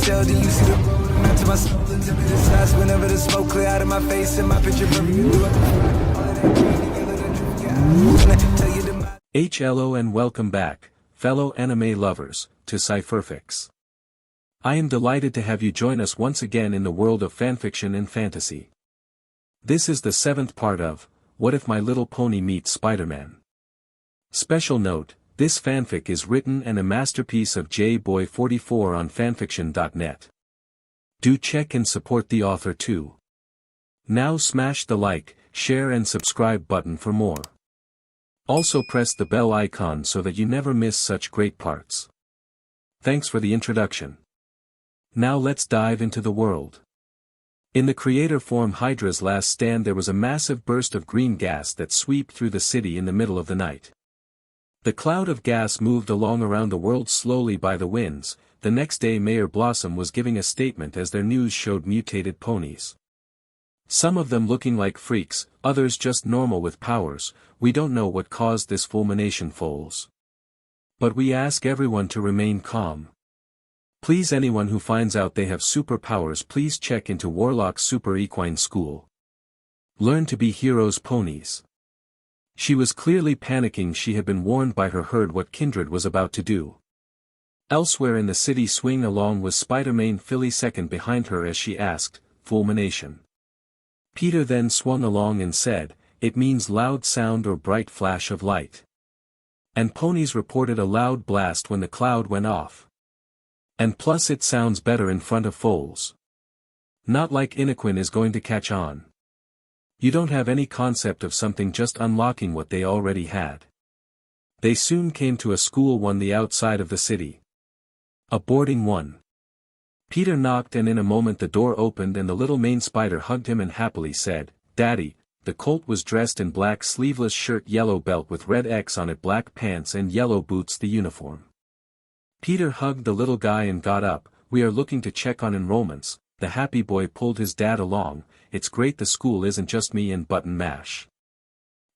tell, then you see the road. I'm out to my soul into the size whenever the smoke clear out of my face and my picture perfect. Do it. All of that green, yellow, that truth, yeah. Tell you the Hello and welcome back, fellow anime lovers, to Cypherfics. I am delighted to have you join us once again in the world of fanfiction and fantasy. This is the 7th part of, What If My Little Pony Meets Spider-Man? Special note, this fanfic is written and a masterpiece of J-Boy44 on fanfiction.net. Do check and support the author too. Now smash the like, share and subscribe button for more. Also press the bell icon so that you never miss such great parts. Thanks for the introduction. Now let's dive into the world. In the creator form Hydra's last stand there was a massive burst of green gas that swept through the city in the middle of the night. The cloud of gas moved along around the world slowly by the winds. The next day Mayor Blossom was giving a statement as their news showed mutated ponies. Some of them looking like freaks, others just normal with powers. We don't know what caused this fulmination foals. But we ask everyone to remain calm. Please, anyone who finds out they have superpowers, please check into Warlock's Super Equine School. Learn to be heroes ponies. She was clearly panicking. She had been warned by her herd what Kindred was about to do. Elsewhere in the city, swing along was Spider-Man Philly second behind her as she asked, fulmination. Peter then swung along and said, it means loud sound or bright flash of light. And ponies reported a loud blast when the cloud went off. And plus it sounds better in front of foals. Not like Inoquin is going to catch on. You don't have any concept of something, just unlocking what they already had. They soon came to a school on the outside of the city. A boarding one. Peter knocked and in a moment the door opened and the little Main Spider hugged him and happily said, Daddy. The colt was dressed in black sleeveless shirt, yellow belt with red X on it, black pants and yellow boots, the uniform. Peter hugged the little guy and got up. We are looking to check on enrollments. The happy boy pulled his dad along. It's great the school isn't just me and Button Mash.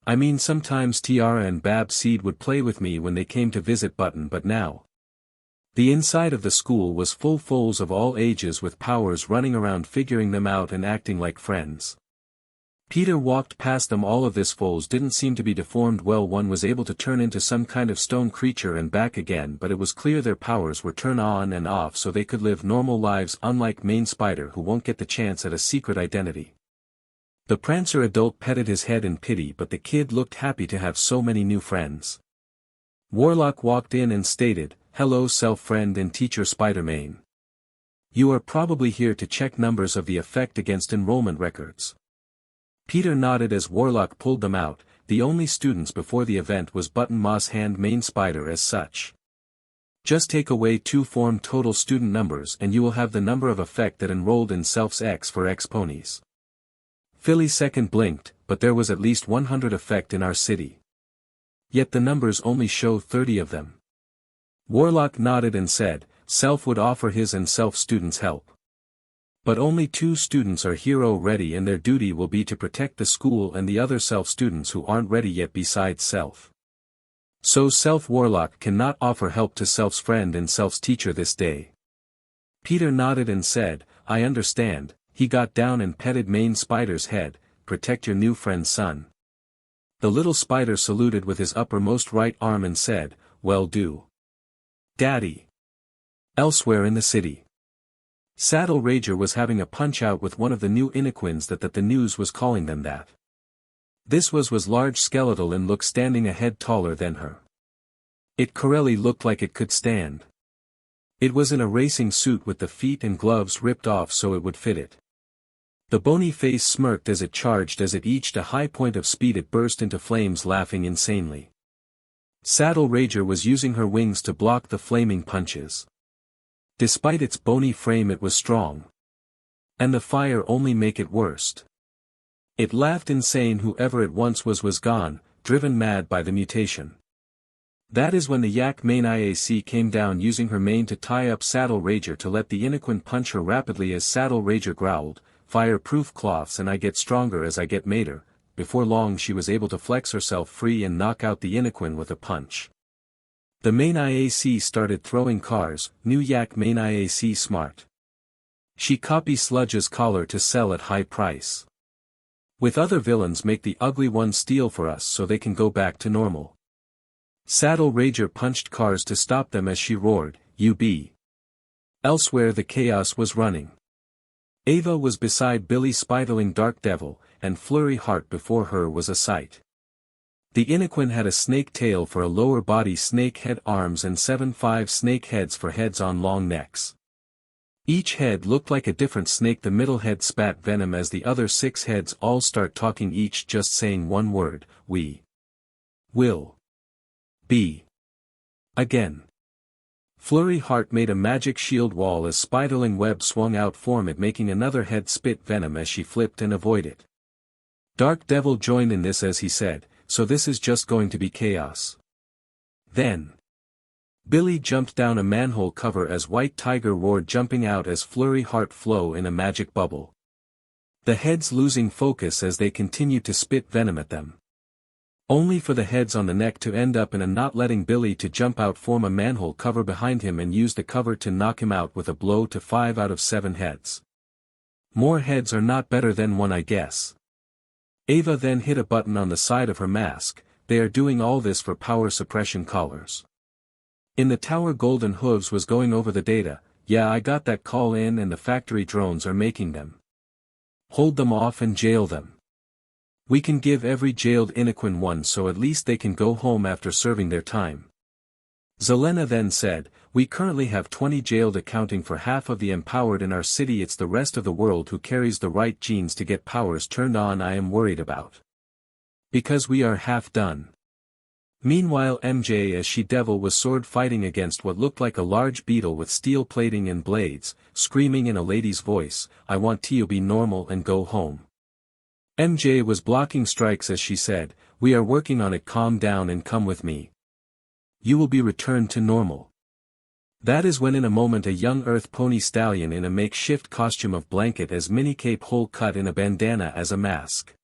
I mean, sometimes Tiara and Bab Seed would play with me when they came to visit Button, but now. The inside of the school was full foals of all ages with powers running around figuring them out and acting like friends. Peter walked past them. All of this foals didn't seem to be deformed well. One was able to turn into some kind of stone creature and back again, but it was clear their powers were turned on and off so they could live normal lives, unlike Main Spider who won't get the chance at a secret identity. The Prancer adult petted his head in pity, but the kid looked happy to have so many new friends. Warlock walked in and stated, hello self-friend and teacher Spider-Man. You are probably here to check numbers of the effect against enrollment records. Peter nodded as Warlock pulled them out. The only students before the event was Button Moss Hand Main Spider as such. Just take away 2 form total student numbers and you will have the number of effect that enrolled in Self's X for X ponies. Philly second blinked, but there was at least 100 effect in our city. Yet the numbers only show 30 of them. Warlock nodded and said, Self would offer his and Self students help. But only 2 students are hero ready and their duty will be to protect the school and the other Self students who aren't ready yet besides Self. So Self Warlock cannot offer help to Self's friend and Self's teacher this day. Peter nodded and said, I understand. He got down and petted Main Spider's head, protect your new friend's son. The little spider saluted with his uppermost right arm and said, well do. Daddy. Elsewhere in the city. Saddle Rager was having a punch-out with one of the new Inoquins that the news was calling them that. This was large skeletal and looked standing a head taller than her. It Corelli looked like it could stand. It was in a racing suit with the feet and gloves ripped off so it would fit it. The bony face smirked as it charged. As it reached a high point of speed it burst into flames, laughing insanely. Saddle Rager was using her wings to block the flaming punches. Despite its bony frame it was strong. And the fire only make it worst. It laughed insane. Whoever it once was gone, driven mad by the mutation. That is when the Yak Main IAC came down using her mane to tie up Saddle Rager to let the Inoquin punch her rapidly as Saddle Rager growled, fireproof cloths and I get stronger as I get madder. Before long she was able to flex herself free and knock out the Inoquin with a punch. The main IAC started throwing cars. New Yak Main IAC smart. She copy Sludge's collar to sell at high price. With other villains make the ugly ones steal for us so they can go back to normal. Saddle Rager punched cars to stop them as she roared, "UB." Elsewhere the chaos was running. Ava was beside Billy spitling Dark Devil, and Flurry Heart before her was a sight. The Inequin had a snake tail for a lower body, snake head arms, and 7-5 snake heads for heads on long necks. Each head looked like a different snake. The middle head spat venom as the other 6 heads all start talking, each just saying one word: "We will be again." Flurry Heart made a magic shield wall as spiderling web swung out from it, making another head spit venom as she flipped and avoided. Dark Devil joined in this as he said, "So this is just going to be chaos." Then Billy jumped down a manhole cover as White Tiger roared, jumping out as Flurry Heart flew in a magic bubble. The heads losing focus as they continued to spit venom at them. Only for the heads on the neck to end up in a knot, letting Billy to jump out, form a manhole cover behind him, and use the cover to knock him out with a blow to 5 out of 7 heads. More heads are not better than one, I guess. Ava then hit a button on the side of her mask. They are doing all this for power suppression collars. In the tower, Golden Hooves was going over the data. "Yeah, I got that call in, and the factory drones are making them. Hold them off and jail them. We can give every jailed Inequin one so at least they can go home after serving their time." Zelena then said, "We currently have 20 jailed, accounting for half of the empowered in our city. It's the rest of the world who carries the right genes to get powers turned on I am worried about. Because we are half done." Meanwhile MJ as She-Devil was sword fighting against what looked like a large beetle with steel plating and blades, screaming in a lady's voice, "I want to be normal and go home." MJ was blocking strikes as she said, "We are working on it, calm down and come with me. You will be returned to normal." That is when in a moment a young Earth Pony stallion in a makeshift costume of blanket as mini cape, hole cut in a bandana as a mask.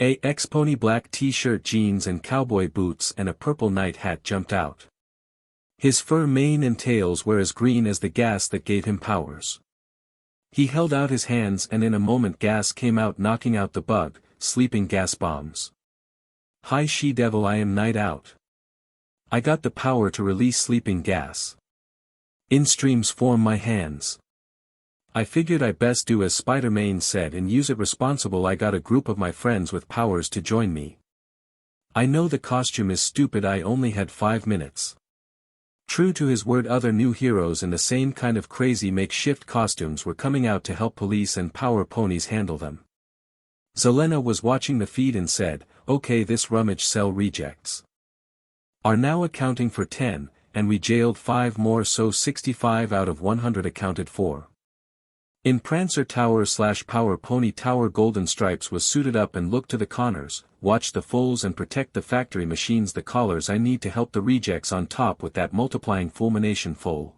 A X-Pony black t-shirt, jeans and cowboy boots and a purple night hat jumped out. His fur mane and tails were as green as the gas that gave him powers. He held out his hands and in a moment gas came out, knocking out the bug, sleeping gas bombs. "Hi She-Devil, I am Night Out. I got the power to release sleeping gas. In streams form my hands. I figured I best do as Spider-Man said and use it responsible. I got a group of my friends with powers to join me. I know the costume is stupid, I only had 5 minutes." True to his word, other new heroes in the same kind of crazy makeshift costumes were coming out to help police and power ponies handle them. Zelena was watching the feed and said, "Okay, this rummage cell rejects are now accounting for 10, and we jailed 5 more, so 65 out of 100 accounted for." In Prancer Tower / Power Pony Tower, Golden Stripes was suited up and looked to the Connors, watch the fulls and protect the factory machines. "The collars I need to help the rejects on top with that multiplying fulmination full."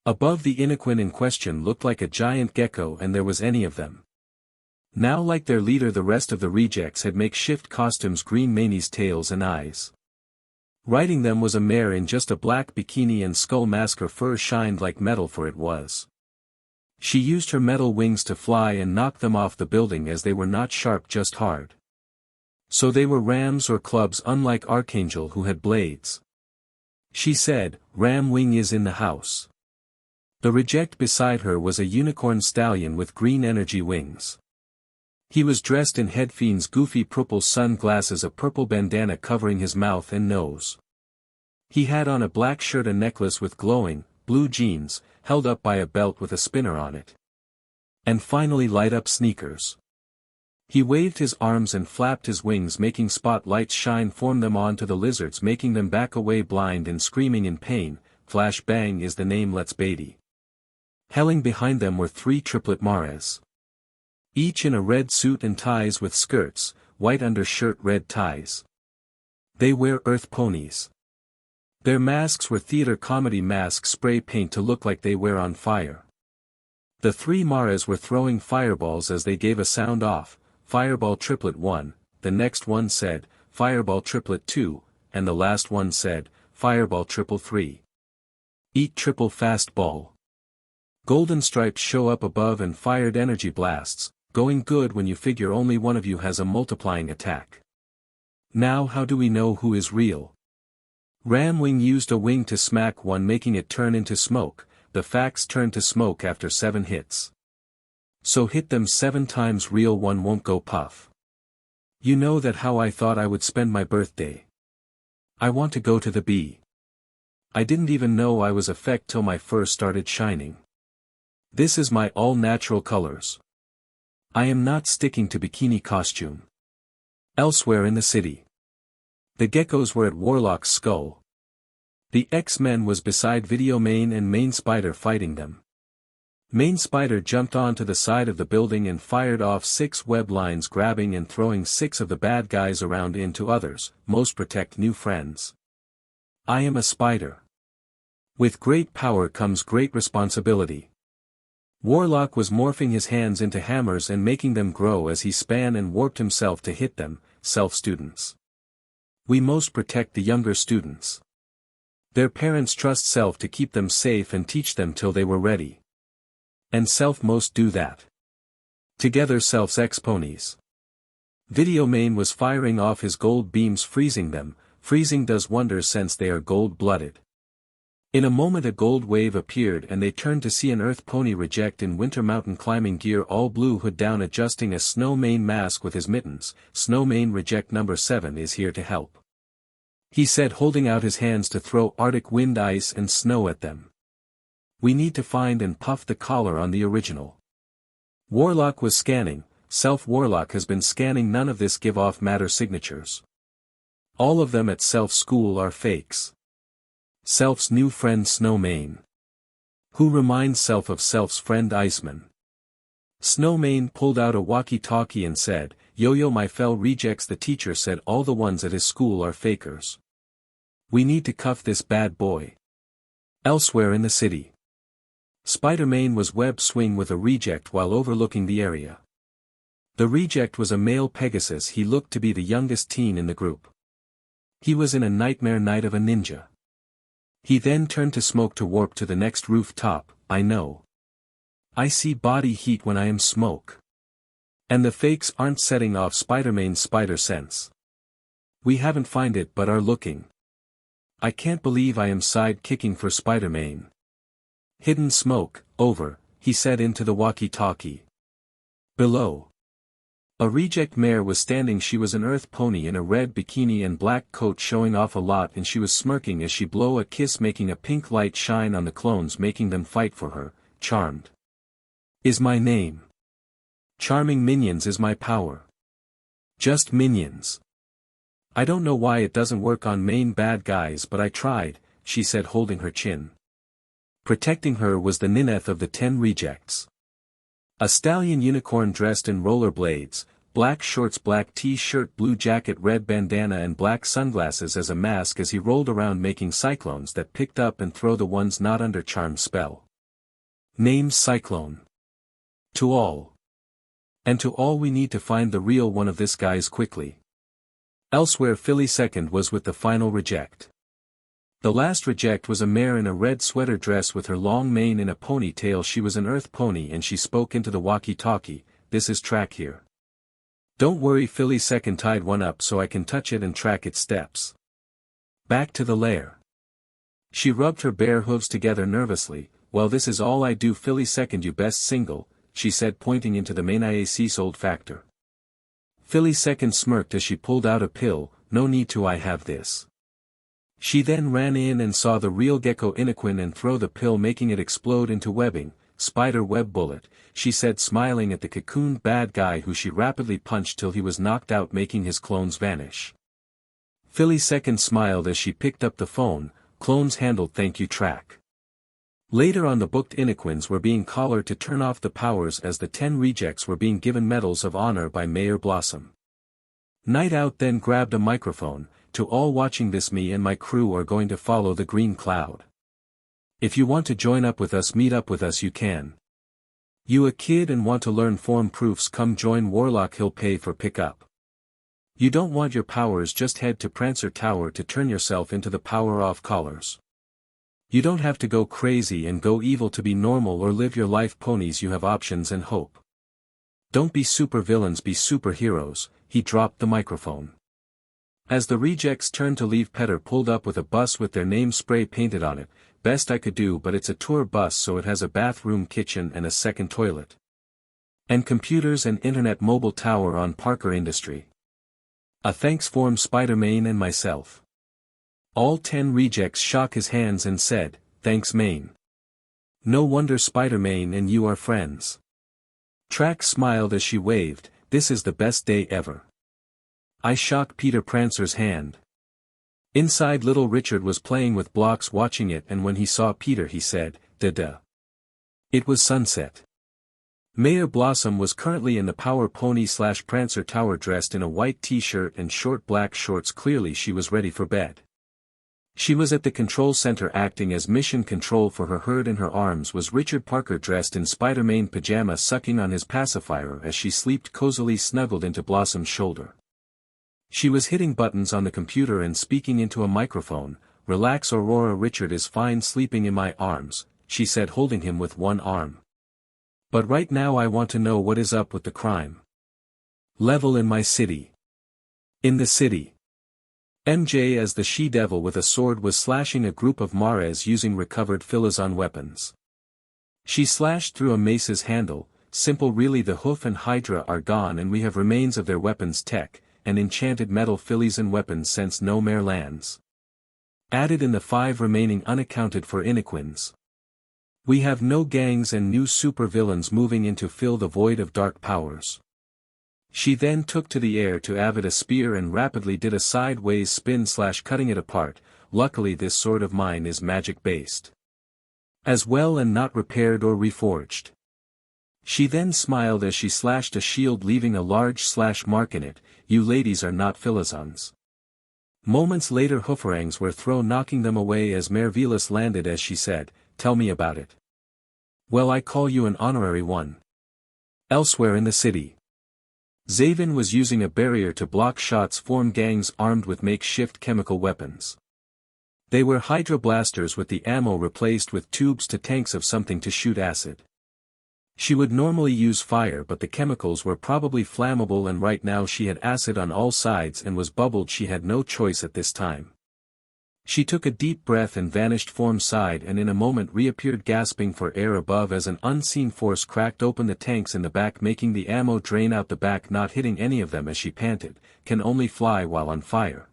Above, the Inequin in question looked like a giant gecko, and there was any of them. Now like their leader, the rest of the rejects had makeshift costumes, green manies, tails and eyes. Riding them was a mare in just a black bikini and skull mask. Her fur shined like metal, for it was. She used her metal wings to fly and knock them off the building as they were not sharp, just hard. So they were rams or clubs, unlike Archangel who had blades. She said, "Ram Wing is in the house." The reject beside her was a unicorn stallion with green energy wings. He was dressed in Headfiend's goofy purple sunglasses, a purple bandana covering his mouth and nose. He had on a black shirt, a necklace with glowing, blue jeans, held up by a belt with a spinner on it. And finally light-up sneakers. He waved his arms and flapped his wings, making spotlights shine from them onto the lizards, making them back away blind and screaming in pain. Flash Bang is the name, let's baby. Helling behind them were 3 triplet Mares. Each in a red suit and ties with skirts, white undershirt, red ties. They wear Earth Ponies. Their masks were theater comedy masks, spray paint to look like they were on fire. The 3 Maras were throwing fireballs as they gave a sound off. Fireball triplet 1, the next one said, Fireball triplet 2, and the last one said, Fireball triple 3. Eat triple fast ball. Golden stripes show up above and fired energy blasts, going good when you figure only one of you has a multiplying attack. Now how do we know who is real? Ramwing used a wing to smack one, making it turn into smoke. The facts turn to smoke after 7 hits. So hit them 7 times, real one won't go puff. You know that how I thought I would spend my birthday. I want to go to the bee. I didn't even know I was a feck till my fur started shining. This is my all-natural colors. I am not sticking to bikini costume. Elsewhere in the city. The geckos were at Warlock's skull. The X-Men was beside Video Main and Main Spider fighting them. Main Spider jumped onto the side of the building and fired off 6 web lines, grabbing and throwing 6 of the bad guys around into others. Most protect new friends. I am a spider. With great power comes great responsibility. Warlock was morphing his hands into hammers and making them grow as he span and warped himself to hit them, self-students. We most protect the younger students. Their parents trust self to keep them safe and teach them till they were ready. And self most do that. Together self's ex-ponies. Video Main was firing off his gold beams, freezing them. Freezing does wonders since they are gold-blooded. In a moment a gold wave appeared and they turned to see an earth pony reject in winter mountain climbing gear, all blue, hood down, adjusting a Snow Mane mask with his mittens. Snow Mane reject number 7 is here to help. He said, holding out his hands to throw Arctic wind, ice and snow at them. We need to find and puff the collar on the original. Warlock was scanning. Self-Warlock has been scanning. None of this give off matter signatures. All of them at Self's school are fakes. Self's new friend Snow Mane. Who reminds Self of Self's friend Iceman. Snow Mane pulled out a walkie-talkie and said, Yo-yo my fell rejects, the teacher said all the ones at his school are fakers. We need to cuff this bad boy. Elsewhere in the city. Spider-Man was web swing with a reject while overlooking the area. The reject was a male Pegasus. He looked to be the youngest teen in the group. He was in a nightmare night of a ninja. He then turned to smoke to warp to the next rooftop. I know. I see body heat when I am smoke. And the fakes aren't setting off Spider-Man's spider sense. We haven't find it but are looking. I can't believe I am side-kicking for Spider-Man. Hidden smoke, over, he said into the walkie-talkie. Below. A reject mare was standing. She was an earth pony in a red bikini and black coat, showing off a lot, and she was smirking as she blow a kiss, making a pink light shine on the clones, making them fight for her. Charmed is my name. Charming minions is my power. Just minions. I don't know why it doesn't work on main bad guys, but I tried, she said, holding her chin. Protecting her was the nineth of the 10 rejects. A stallion unicorn dressed in rollerblades, black shorts, black t-shirt, blue jacket, red bandana and black sunglasses as a mask as he rolled around making cyclones that picked up and throw the ones not under charm spell. Name Cyclone. To all. And to all we need to find the real one of this guys quickly. Elsewhere Philly second was with the final reject. The last reject was a mare in a red sweater dress with her long mane in a ponytail. She was an earth pony and she spoke into the walkie-talkie, this is track here. Don't worry, Philly second tied one up so I can touch it and track its steps. Back to the lair. She rubbed her bare hooves together nervously. Well, this is all I do, Philly second, you best single, she said, pointing into the main IAC sold factor. Philly second smirked as she pulled out a pill. No need to, I have this. She then ran in and saw the real gecko Inequin and throw the pill, making it explode into webbing. Spider web bullet, she said, smiling at the cocooned bad guy who she rapidly punched till he was knocked out, making his clones vanish. Philly second smiled as she picked up the phone. Clones handled, thank you track. Later on, the booked Inequins were being collared to turn off the powers as the 10 rejects were being given medals of honor by Mayor Blossom. Night Out then grabbed a microphone. To all watching this, me and my crew are going to follow the green cloud. If you want to join up with us, meet up with us, you can. You a kid and want to learn form proofs, come join Warlock, he'll pay for pickup. You don't want your powers, just head to Prancer Tower to turn yourself into the power off collars. You don't have to go crazy and go evil to be normal or live your life ponies, you have options and hope. Don't be supervillains, be superheroes. He dropped the microphone. As the rejects turned to leave, Petter pulled up with a bus with their name spray painted on it. Best I could do, but it's a tour bus, so it has a bathroom, kitchen and a second toilet. And computers and internet mobile tower on Parker Industry. A thanks from Spider-Man and myself. All 10 rejects shook his hands and said, thanks Main. No wonder Spider-Man and you are friends. Trax smiled as she waved, this is the best day ever. I shook Peter Prancer's hand. Inside, little Richard was playing with blocks watching it, and when he saw Peter he said, "Da-da." It was sunset. Mayor Blossom was currently in the Power Pony / Prancer Tower dressed in a white t-shirt and short black shorts. Clearly she was ready for bed. She was at the control center acting as mission control for her herd. In her arms was Richard Parker dressed in Spider-Man pajamas, sucking on his pacifier as she slept cozily snuggled into Blossom's shoulder. She was hitting buttons on the computer and speaking into a microphone. Relax Aurora, Richard is fine sleeping in my arms, she said, holding him with one arm. But right now I want to know what is up with the crime level in my city. In the city. MJ as the she-devil with a sword was slashing a group of Mares using recovered Philizon weapons. She slashed through a mace's handle. Simple really, the hoof and Hydra are gone and we have remains of their weapons tech, and enchanted metal Philizon weapons since no mere lands. Added in the 5 remaining unaccounted for Inequins. We have no gangs and new supervillains moving in to fill the void of dark powers. She then took to the air to avid a spear and rapidly did a sideways spin / cutting it apart. Luckily this sword of mine is magic based as well and not repaired or reforged. She then smiled as she slashed a shield, leaving a large / mark in it. You ladies are not Philizons. Moments later hooferangs were thrown, knocking them away as Mervelis landed as she said, tell me about it. Well, I call you an honorary one. Elsewhere in the city. Zaven was using a barrier to block shots from gangs armed with makeshift chemical weapons. They were Hydra blasters with the ammo replaced with tubes to tanks of something to shoot acid. She would normally use fire, but the chemicals were probably flammable, and right now she had acid on all sides and was bubbled. She had no choice at this time. She took a deep breath and vanished from side, and in a moment reappeared gasping for air above as an unseen force cracked open the tanks in the back, making the ammo drain out the back, not hitting any of them as she panted, can only fly while on fire.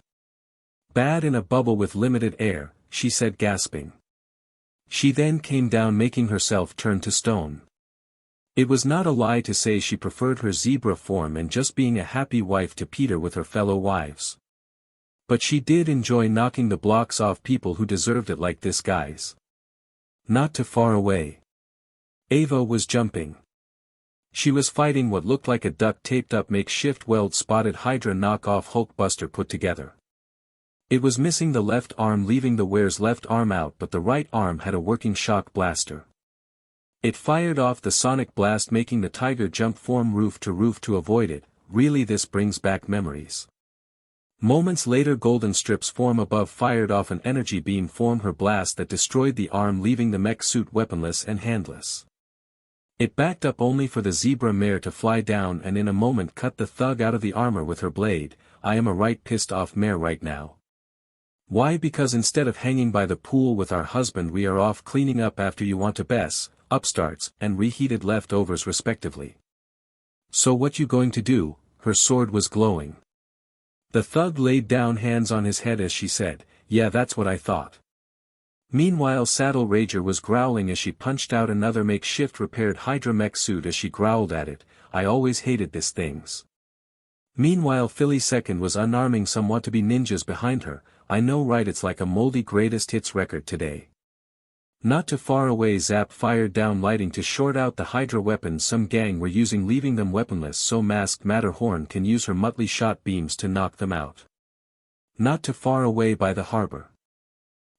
Bad in a bubble with limited air, she said, gasping. She then came down, making herself turn to stone. It was not a lie to say she preferred her zebra form and just being a happy wife to Peter with her fellow wives. But she did enjoy knocking the blocks off people who deserved it, like this guy's. Not too far away. Ava was jumping. She was fighting what looked like a duct taped up makeshift weld-spotted Hydra knockoff Hulkbuster put together. It was missing the left arm, leaving the wearer's left arm out, but the right arm had a working shock blaster. It fired off the sonic blast, making the tiger jump from roof to avoid it. Really, this brings back memories. Moments later golden strips form above fired off an energy beam from her blast that destroyed the arm, leaving the mech suit weaponless and handless. It backed up only for the zebra mare to fly down and in a moment cut the thug out of the armor with her blade. I am a right pissed off mare right now. Why? Because instead of hanging by the pool with our husband, we are off cleaning up after you want to bess, upstarts, and reheated leftovers respectively. So what you going to do? Her sword was glowing. The thug laid down hands on his head as she said, yeah, that's what I thought. Meanwhile Saddle Rager was growling as she punched out another makeshift repaired Hydra mech suit as she growled at it, I always hated these things. Meanwhile Philly Second was unarming some want-to-be ninjas behind her. I know, right? It's like a moldy greatest hits record today. Not too far away Zap fired down, lighting to short out the Hydra weapons some gang were using, leaving them weaponless so masked Matterhorn can use her Muttley shot beams to knock them out. Not too far away by the harbor.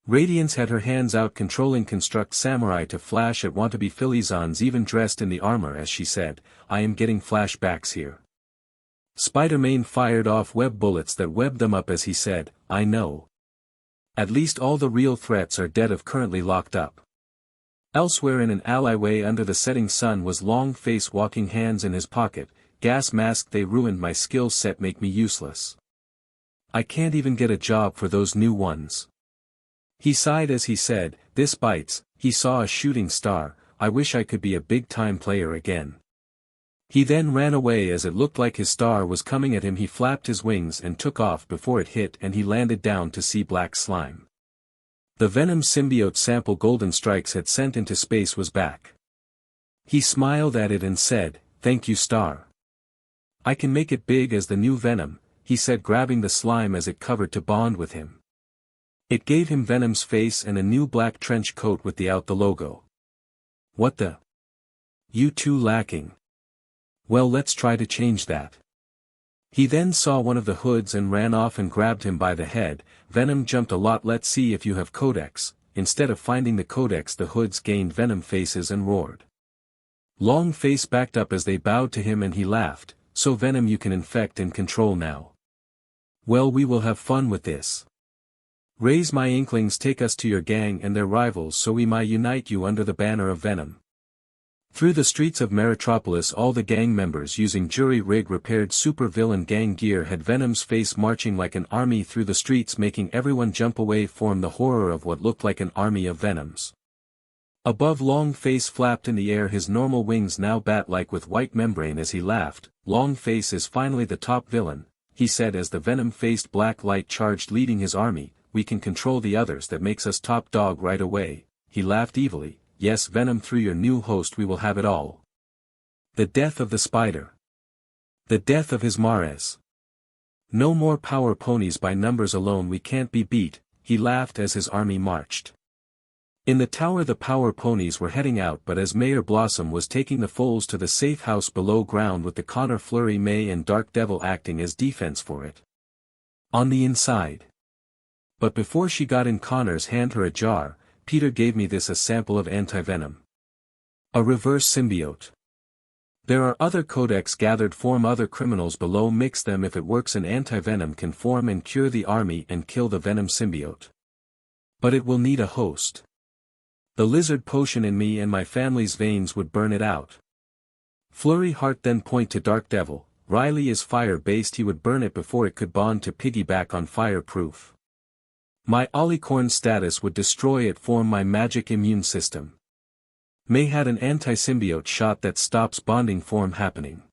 Radiance had her hands out controlling Construct Samurai to flash at want-to-be Philizons even dressed in the armor as she said, I am getting flashbacks here. Spider-Man fired off web bullets that webbed them up as he said, I know. At least all the real threats are dead if currently locked up. Elsewhere in an alleyway under the setting sun was Long Face walking hands in his pocket, gas mask. They ruined my skill set, make me useless. I can't even get a job for those new ones. He sighed as he said, this bites. He saw a shooting star. I wish I could be a big-time player again. He then ran away as it looked like his star was coming at him. He flapped his wings and took off before it hit, and he landed down to see black slime. The Venom symbiote sample Golden Strikes had sent into space was back. He smiled at it and said, thank you, star. I can make it big as the new Venom, he said, grabbing the slime as it covered to bond with him. It gave him Venom's face and a new black trench coat with the logo. What the? You too lacking. Well, let's try to change that. He then saw one of the hoods and ran off and grabbed him by the head. Venom jumped a lot. Let's see if you have codex. Instead of finding the codex, the hoods gained Venom faces and roared. Long Face backed up as they bowed to him and he laughed, so Venom, you can infect and control now. Well, we will have fun with this. Raise my inklings, take us to your gang and their rivals so we might unite you under the banner of Venom. Through the streets of Meritropolis, all the gang members using jury rig repaired super-villain gang gear had Venom's face marching like an army through the streets, making everyone jump away from the horror of what looked like an army of Venoms. Above, Long Face flapped in the air, his normal wings now bat-like with white membrane as he laughed. Long Face is finally the top villain, he said as the Venom-faced black light charged leading his army. We can control the others, that makes us top dog right away. He laughed evilly. Yes, Venom, through your new host we will have it all. The death of the spider. The death of his Mares. No more power ponies, by numbers alone we can't be beat, he laughed as his army marched. In the tower the power ponies were heading out, but as Mayor Blossom was taking the foals to the safe house below ground with the Connor, Flurry, May and Dark Devil acting as defense for it. On the inside. But before she got in, Connor's hand her a jar. Peter gave me this, a sample of anti-venom. A reverse symbiote. There are other codex gathered form other criminals below, mix them, if it works an anti-venom can form and cure the army and kill the venom symbiote. But it will need a host. The lizard potion in me and my family's veins would burn it out. Flurry Heart then point to Dark Devil. Riley is fire-based, he would burn it before it could bond to piggyback on fireproof. My Olicorn status would destroy it, form my magic immune system. May had an anti-symbiote shot that stops bonding form happening.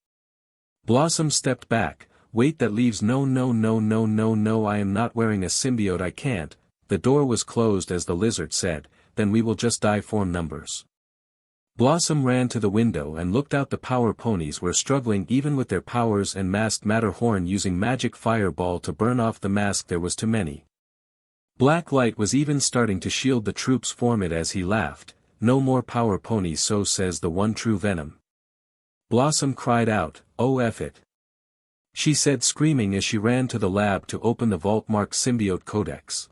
Blossom stepped back. Wait, that leaves no, I am not wearing a symbiote, I can't. The door was closed as the lizard said, then we will just die, form numbers. Blossom ran to the window and looked out. The power ponies were struggling even with their powers and masked Matterhorn using magic fireball to burn off the mask. There was too many. Black light was even starting to shield the troops. Form it as he laughed. No more power ponies, so says the one true Venom. Blossom cried out, oh F it. She said, screaming as she ran to the lab to open the vault marked symbiote codex.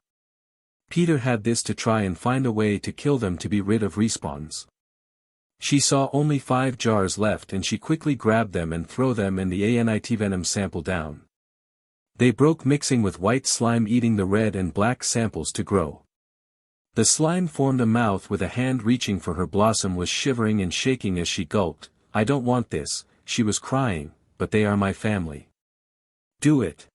Peter had this to try and find a way to kill them to be rid of respawns. She saw only 5 jars left and she quickly grabbed them and threw them in the anti-venom sample down. They broke, mixing with white slime, eating the red and black samples to grow. The slime formed a mouth with a hand reaching for her. Blossom was shivering and shaking as she gulped. I don't want this, she was crying, but they are my family. Do it.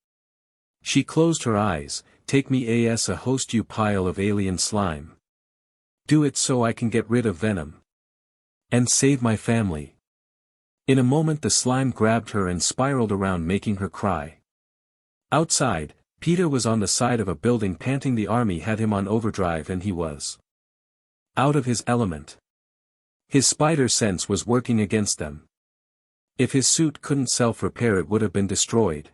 She closed her eyes. Take me as a host, you pile of alien slime. Do it so I can get rid of Venom. And save my family. In a moment the slime grabbed her and spiraled around, making her cry. Outside, Peter was on the side of a building panting. The army had him on overdrive and he was out of his element. His spider sense was working against them. If his suit couldn't self-repair it would have been destroyed.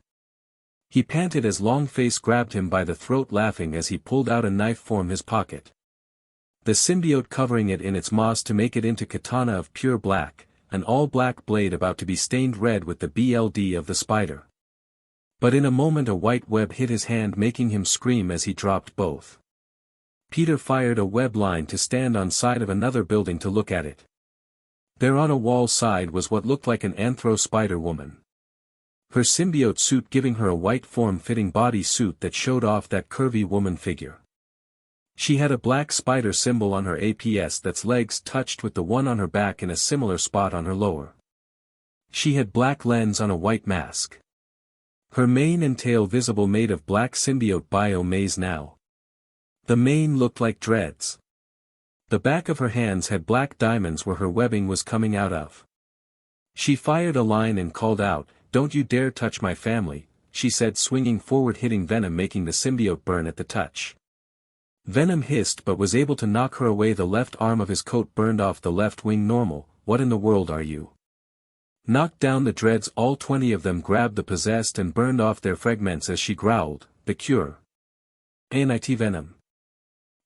He panted as Long Face grabbed him by the throat, laughing as he pulled out a knife from his pocket. The symbiote covering it in its moss to make it into katana of pure black, an all-black blade about to be stained red with the BLD of the spider. But in a moment a white web hit his hand, making him scream as he dropped both. Peter fired a web line to stand on side of another building to look at it. There on a wall side was what looked like an anthro spider woman. Her symbiote suit giving her a white form-fitting body suit that showed off that curvy woman figure. She had a black spider symbol on her APS that's legs touched with the one on her back in a similar spot on her lower. She had black lens on a white mask. Her mane and tail visible made of black symbiote bio maze now. The mane looked like dreads. The back of her hands had black diamonds where her webbing was coming out of. She fired a line and called out, "Don't you dare touch my family," she said, swinging forward, hitting Venom, making the symbiote burn at the touch. Venom hissed but was able to knock her away. The left arm of his coat burned off the left wing. Normal, what in the world are you? Knocked down the dreads. All 20 of them grabbed the possessed and burned off their fragments as she growled, "The cure. Anti-venom.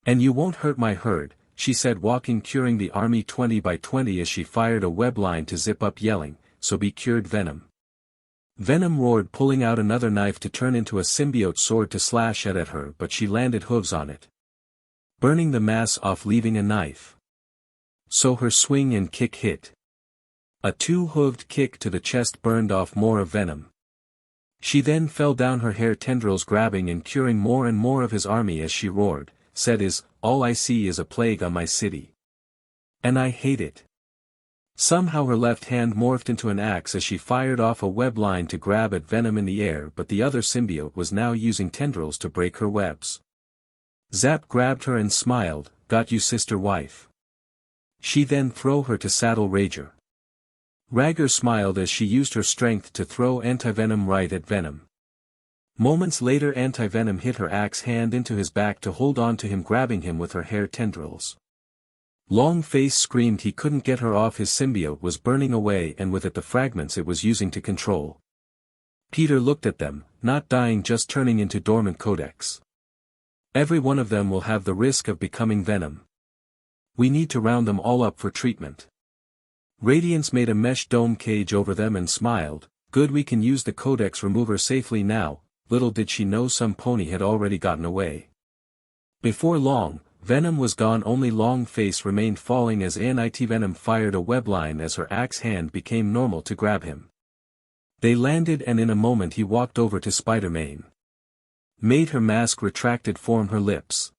And you won't hurt my herd," she said, walking, curing the army 20 by 20 as she fired a web line to zip up, yelling, "So be cured, Venom." Venom roared, pulling out another knife to turn into a symbiote sword to slash at her, but she landed hooves on it, burning the mass off, leaving a knife. So her swing and kick hit. A two-hooved kick to the chest burned off more of Venom. She then fell down, her hair tendrils grabbing and curing more and more of his army as she roared, said, "All I see is a plague on my city. And I hate it." Somehow her left hand morphed into an axe as she fired off a web line to grab at Venom in the air, but the other symbiote was now using tendrils to break her webs. Zap grabbed her and smiled, "Got you, sister wife." She then threw her to saddle Rager. Rager smiled as she used her strength to throw Anti-Venom right at Venom. Moments later Anti-Venom hit her axe hand into his back to hold on to him, grabbing him with her hair tendrils. Longface screamed he couldn't get her off. His symbiote was burning away, and with it the fragments it was using to control. Peter looked at them, not dying, just turning into dormant codex. Every one of them will have the risk of becoming Venom. We need to round them all up for treatment. Radiance made a mesh dome cage over them and smiled, "Good, we can use the codex remover safely now." Little did she know some pony had already gotten away. Before long, Venom was gone, only Longface remained, falling as Anti-Venom fired a web line as her axe hand became normal to grab him. They landed, and in a moment he walked over to Spider-Man. Made her mask retracted form her lips.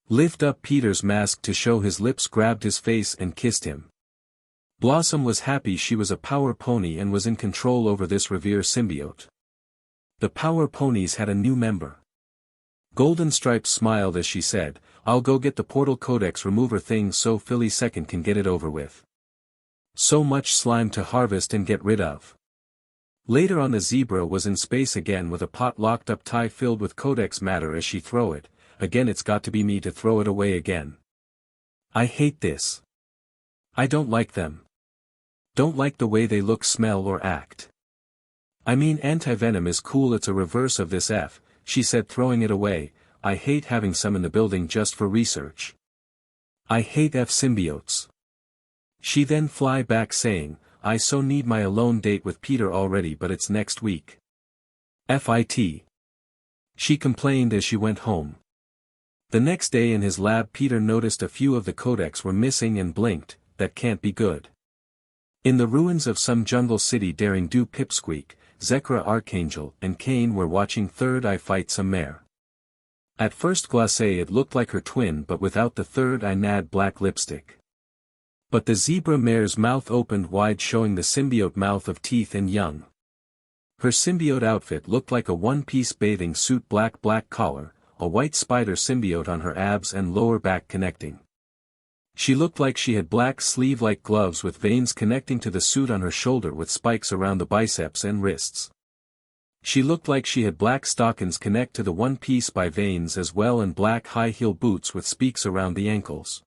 Lift up Peter's mask to show his lips, grabbed his face and kissed him. Blossom was happy. She was a power pony and was in control over this Revere symbiote. The power ponies had a new member. Golden Stripes smiled as she said, "I'll go get the portal codex remover thing so Philly Second can get it over with. So much slime to harvest and get rid of." Later on, the zebra was in space again with a pot locked up tie filled with codex matter as she threw it. "Again, it's got to be me to throw it away again. I hate this. I don't like them. Don't like the way they look, smell or act. I mean, Anti-Venom is cool, it's a reverse of this F," she said, throwing it away. "I hate having some in the building just for research. I hate F symbiotes." She then fly back saying, "I so need my alone date with Peter already, but it's next week. FIT. She complained as she went home. The next day in his lab, Peter noticed a few of the codex were missing and blinked, "That can't be good." In the ruins of some jungle city, Daring Do, Pipsqueak, Zekra, Archangel, and Kane were watching Third Eye fight some mare. At first glance it looked like her twin, but without the third eye nad black lipstick. But the zebra mare's mouth opened wide, showing the symbiote mouth of teeth and young. Her symbiote outfit looked like a one-piece bathing suit, black collar, a white spider symbiote on her abs and lower back connecting. She looked like she had black sleeve-like gloves with veins connecting to the suit on her shoulder with spikes around the biceps and wrists. She looked like she had black stockings connect to the one piece by veins as well, and black high-heel boots with spikes around the ankles.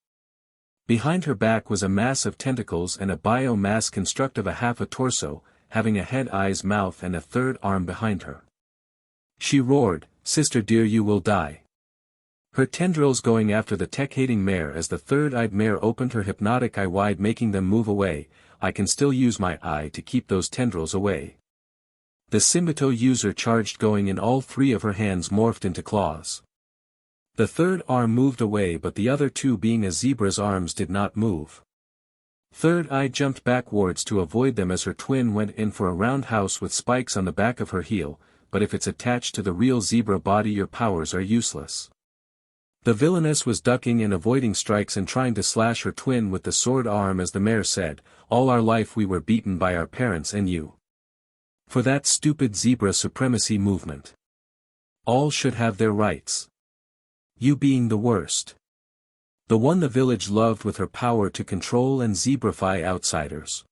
Behind her back was a mass of tentacles and a bio-mass construct of a half a torso, having a head, eyes, mouth and a third arm behind her. She roared, "Sister dear, you will die." Her tendrils going after the tech-hating mare as the third-eyed mare opened her hypnotic eye wide, making them move away. "I can still use my eye to keep those tendrils away." The Symbiote user charged, going in, all three of her hands morphed into claws. The third arm moved away, but the other two, being a zebra's arms, did not move. Third Eye jumped backwards to avoid them as her twin went in for a roundhouse with spikes on the back of her heel, but if it's attached to the real zebra body your powers are useless. The villainess was ducking and avoiding strikes and trying to slash her twin with the sword arm as the mayor said, "All our life we were beaten by our parents and you. For that stupid zebra supremacy movement. All should have their rights. You being the worst. The one the village loved with her power to control and zebrify outsiders.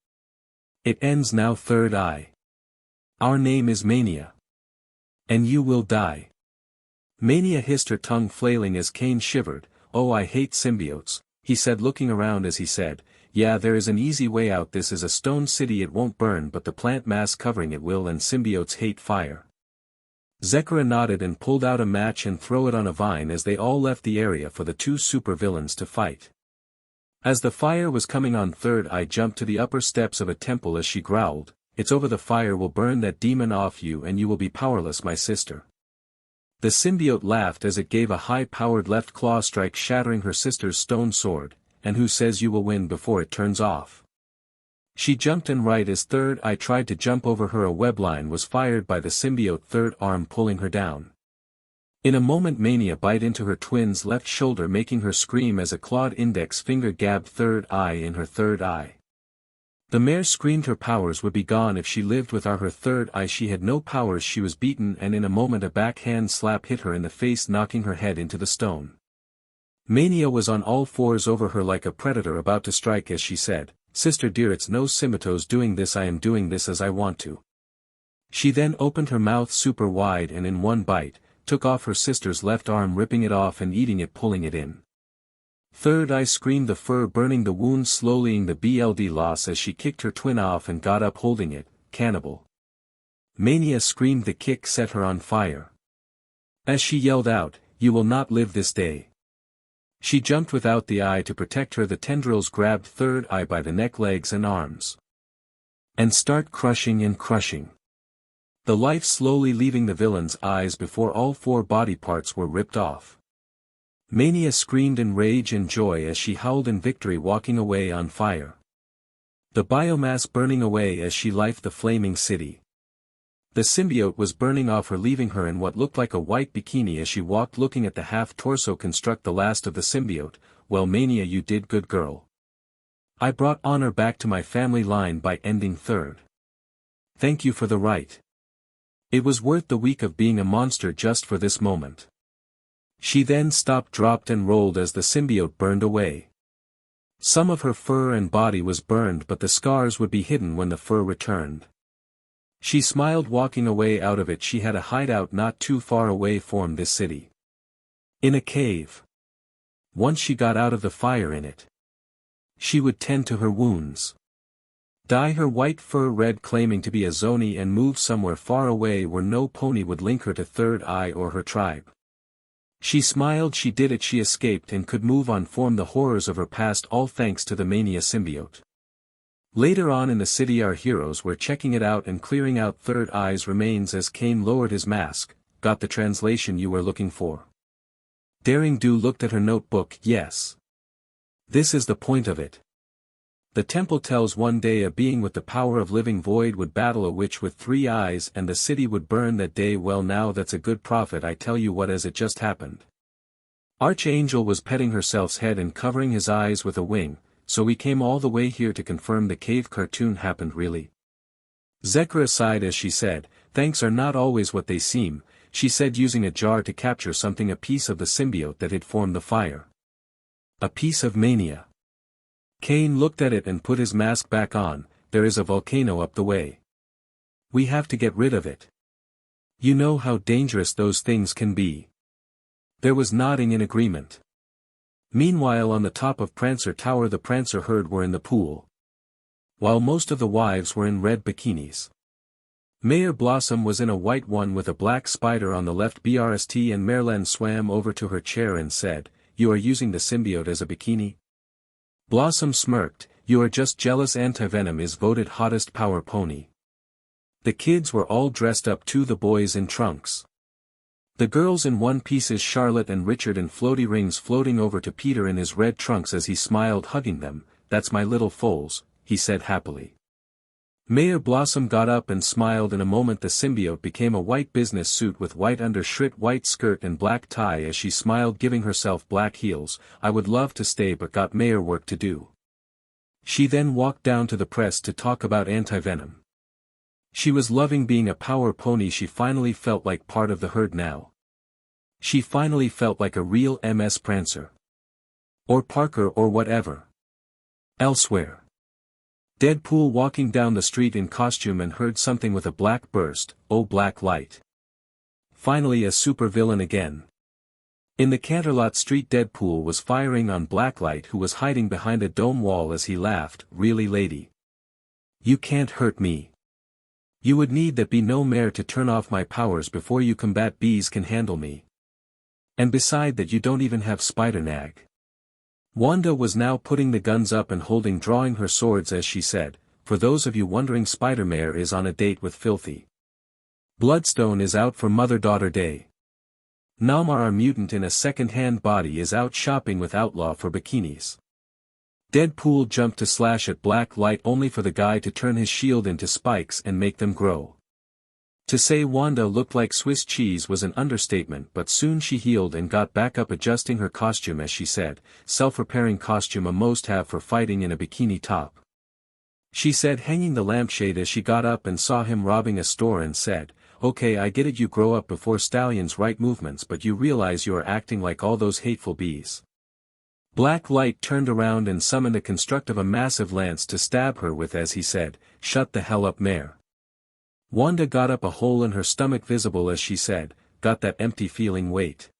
It ends now, Third Eye. Our name is Mania. And you will die." Mania hissed, her tongue flailing as Kane shivered. "Oh, I hate symbiotes," he said, looking around as he said, "Yeah, there is an easy way out. This is a stone city. It won't burn, but the plant mass covering it will, and symbiotes hate fire." Zekra nodded and pulled out a match and threw it on a vine as they all left the area for the two supervillains to fight. As the fire was coming on, Third Eye jumped to the upper steps of a temple as she growled, "It's over. The fire will burn that demon off you and you will be powerless, my sister." The symbiote laughed as it gave a high-powered left claw strike, shattering her sister's stone sword. "And who says you will win before it turns off?" She jumped, and right as Third Eye tried to jump over her, a webline was fired by the symbiote third arm, pulling her down. In a moment Mania bit into her twin's left shoulder, making her scream as a clawed index finger gabbed Third Eye in her third eye. The mare screamed her powers would be gone if she lived without her third eye. She had no powers. She was beaten, and in a moment a backhand slap hit her in the face, knocking her head into the stone. Mania was on all fours over her like a predator about to strike as she said, "Sister dear, it's no symbiotes doing this. I am doing this as I want to." She then opened her mouth super wide and in one bite, took off her sister's left arm, ripping it off and eating it, pulling it in. Third Eye screamed, the fur burning the wound, slowlying the blood loss as she kicked her twin off and got up holding it. "Cannibal." Mania screamed. The kick set her on fire. As she yelled out, "You will not live this day." She jumped without the eye to protect her. The tendrils grabbed Third Eye by the neck, legs and arms. And start crushing and crushing. The life slowly leaving the villain's eyes before all four body parts were ripped off. Mania screamed in rage and joy as she howled in victory, walking away on fire. The biomass burning away as she left the flaming city. The symbiote was burning off her, leaving her in what looked like a white bikini as she walked, looking at the half-torso construct, the last of the symbiote. "Well, Mania, you did good, girl. I brought honor back to my family line by ending Third. Thank you for the right. It was worth the week of being a monster just for this moment." She then stopped, dropped and rolled as the symbiote burned away. Some of her fur and body was burned, but the scars would be hidden when the fur returned. She smiled, walking away out of it. She had a hideout not too far away from this city. In a cave. Once she got out of the fire in it, she would tend to her wounds. Dye her white fur red, claiming to be a Zoni, and move somewhere far away where no pony would link her to Third Eye or her tribe. She smiled. She did it. She escaped and could move on from the horrors of her past, all thanks to the Mania symbiote. Later on in the city, our heroes were checking it out and clearing out Third Eye's remains as Kane lowered his mask. "Got the translation you were looking for?" Daring Do looked at her notebook. "Yes. This is the point of it. The temple tells one day a being with the power of living void would battle a witch with 3 eyes and the city would burn that day. Well, now that's a good prophet. I tell you what, as it just happened." Archangel was petting herself's head and covering his eyes with a wing. "So we came all the way here to confirm the cave cartoon happened, really?" Zekra sighed as she said, "Thanks are not always what they seem," she said, using a jar to capture something, a piece of the symbiote that had formed the fire. A piece of Mania. Kane looked at it and put his mask back on. "There is a volcano up the way. We have to get rid of it. You know how dangerous those things can be." There was nodding in agreement. Meanwhile, on the top of Prancer Tower, the Prancer herd were in the pool, while most of the wives were in red bikinis. Mayor Blossom was in a white one with a black spider on the left brst, and Merlin swam over to her chair and said, "You are using the symbiote as a bikini?" Blossom smirked. "You are just jealous. Antivenom is voted hottest power pony." The kids were all dressed up too, the boys in trunks. The girls in one pieces, Charlotte and Richard in floaty rings, floating over to Peter in his red trunks as he smiled, hugging them. "That's my little foals," he said happily. Mayor Blossom got up and smiled. In a moment the symbiote became a white business suit with white undershirt, white skirt and black tie. As she smiled, giving herself black heels. I would love to stay but got mayor work to do. She then walked down to the press to talk about anti-venom. She was loving being a power pony. She finally felt like part of the herd now. She finally felt like a real MS Prancer. Or Parker or whatever. Elsewhere. Deadpool walking down the street in costume and heard something with a black burst. Oh, black light. Finally a supervillain again. In the Canterlot Street, Deadpool was firing on Blacklight, who was hiding behind a dome wall, as he laughed. Really, lady? You can't hurt me. You would need that be no mare to turn off my powers before you combat bees can handle me. And beside that you don't even have spider nag. Wanda was now putting the guns up and drawing her swords as she said, for those of you wondering, Spider-Mare is on a date with Filthy. Bloodstone is out for Mother-Daughter Day. Namar, our mutant in a second-hand body, is out shopping with Outlaw for bikinis. Deadpool jumped to slash at Black Light only for the guy to turn his shield into spikes and make them grow. To say Wanda looked like Swiss cheese was an understatement, but soon she healed and got back up, adjusting her costume as she said, self-repairing costume a must have for fighting in a bikini top. She said, hanging the lampshade as she got up and saw him robbing a store, and said, okay, I get it, you grow up before Stallion's right movements, but you realize you are acting like all those hateful bees. Black Light turned around and summoned a construct of a massive lance to stab her with as he said, shut the hell up, mare. Wanda got up, a hole in her stomach visible as she said, got that empty feeling, wait.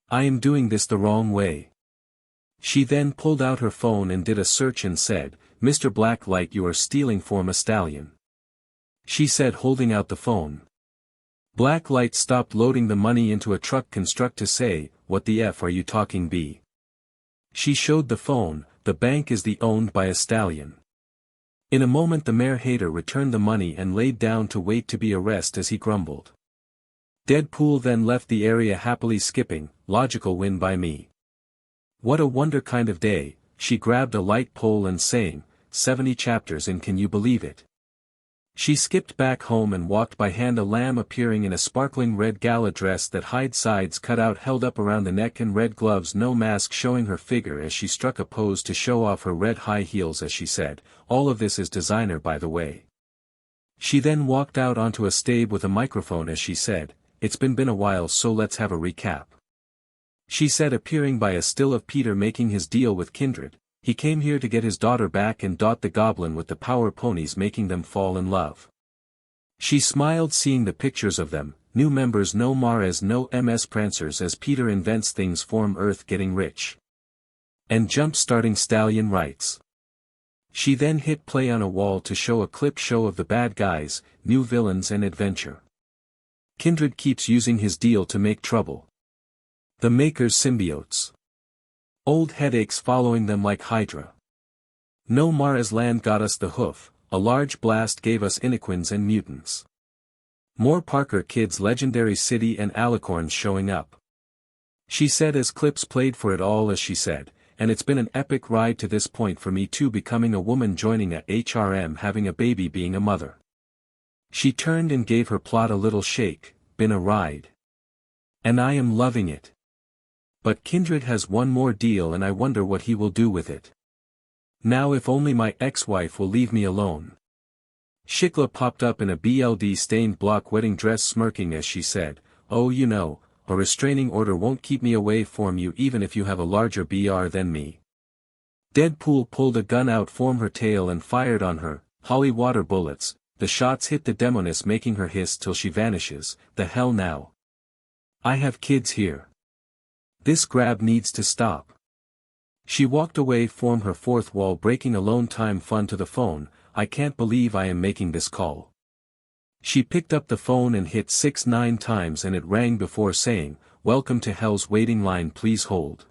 I am doing this the wrong way. She then pulled out her phone and did a search and said, Mr. Blacklight, you are stealing from a stallion. She said, holding out the phone. Blacklight stopped loading the money into a truck construct to say, what the F are you talking, B? She showed the phone, the bank is owned by a stallion. In a moment the mayor hater returned the money and laid down to wait to be arrested as he grumbled. Deadpool then left the area happily skipping, logical win by me. What a wonder kind of day. She grabbed a light pole and saying, 70 chapters in, can you believe it? She skipped back home and walked by hand, a lamb appearing in a sparkling red gala dress that hide sides cut out held up around the neck and red gloves, no mask, showing her figure as she struck a pose to show off her red high heels as she said, all of this is designer by the way. She then walked out onto a stage with a microphone as she said, it's been a while, so let's have a recap. She said, appearing by a still of Peter making his deal with Kindred. He came here to get his daughter back and the goblin with the power ponies making them fall in love. She smiled seeing the pictures of them, new members no more as no MS Prancers as Peter invents things form Earth getting rich. And jump starting Stallion writes. She then hit play on a wall to show a clip show of the bad guys, new villains and adventure. Kindred keeps using his deal to make trouble. The Maker's symbiotes. Old headaches following them like Hydra. No Mara's land got us the hoof, a large blast gave us Inequins and mutants. More Parker Kids legendary city and alicorns showing up. She said as clips played for it all as she said, and it's been an epic ride to this point for me too, becoming a woman, joining a HRM, having a baby, being a mother. She turned and gave her plot a little shake, been a ride. And I am loving it. But Kindred has one more deal and I wonder what he will do with it. Now if only my ex-wife will leave me alone. Shikla popped up in a BLD-stained block wedding dress smirking as she said, oh you know, a restraining order won't keep me away from you even if you have a larger BR than me. Deadpool pulled a gun out from her tail and fired on her, holy water bullets, the shots hit the demoness making her hiss till she vanishes, the hell now. I have kids here. This grab needs to stop. She walked away from her fourth wall, breaking alone time fun to the phone, I can't believe I am making this call. She picked up the phone and hit 6-9 times and it rang before saying, welcome to hell's waiting line, please hold.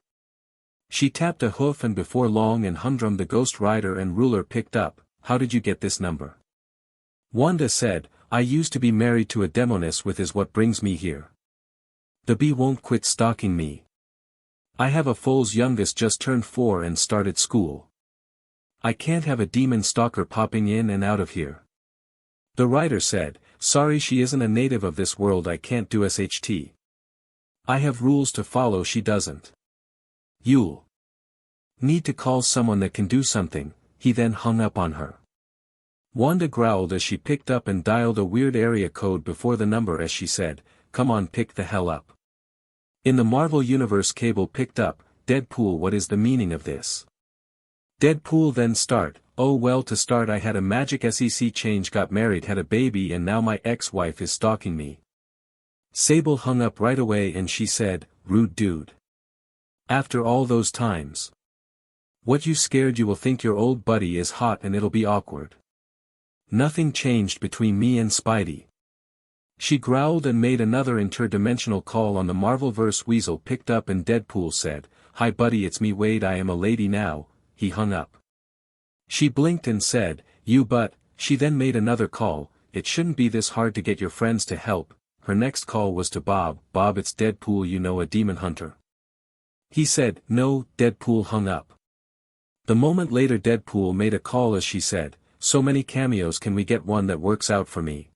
She tapped a hoof and before long and humdrum the Ghost Rider and Ruler picked up, how did you get this number? Wanda said, I used to be married to a demoness with is what brings me here. The bee won't quit stalking me. I have a foal's youngest just turned 4 and started school. I can't have a demon stalker popping in and out of here. The writer said, sorry she isn't a native of this world, I can't do SHT. I have rules to follow, she doesn't. You'll need to call someone that can do something. He then hung up on her. Wanda growled as she picked up and dialed a weird area code before the number as she said, come on, pick the hell up. In the Marvel Universe, Cable picked up, Deadpool, what is the meaning of this? Deadpool then start, oh well, to start I had a magic SEC change, got married, had a baby, and now my ex-wife is stalking me. Sable hung up right away and she said, rude dude. After all those times. What, you scared you will think your old buddy is hot and it'll be awkward. Nothing changed between me and Spidey. She growled and made another interdimensional call on the Marvelverse. Weasel picked up and Deadpool said, hi buddy, it's me Wade, I am a lady now. He hung up. She blinked and said, you but, she then made another call, it shouldn't be this hard to get your friends to help. Her next call was to Bob, Bob, it's Deadpool, you know, a demon hunter. He said, no. Deadpool hung up. The moment later Deadpool made a call as she said, so many cameos, can we get one that works out for me?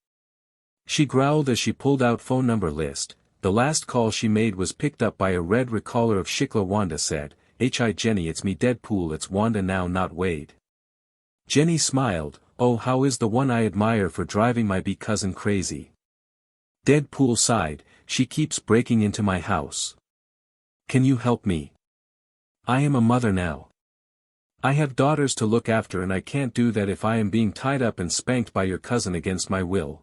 She growled as she pulled out phone number list. The last call she made was picked up by a red recaller of Shikla. Wanda said, hi Jenny, it's me Deadpool, it's Wanda now, not Wade. Jenny smiled, oh how is the one I admire for driving my cousin crazy? Deadpool sighed, she keeps breaking into my house. Can you help me? I am a mother now. I have daughters to look after and I can't do that if I am being tied up and spanked by your cousin against my will.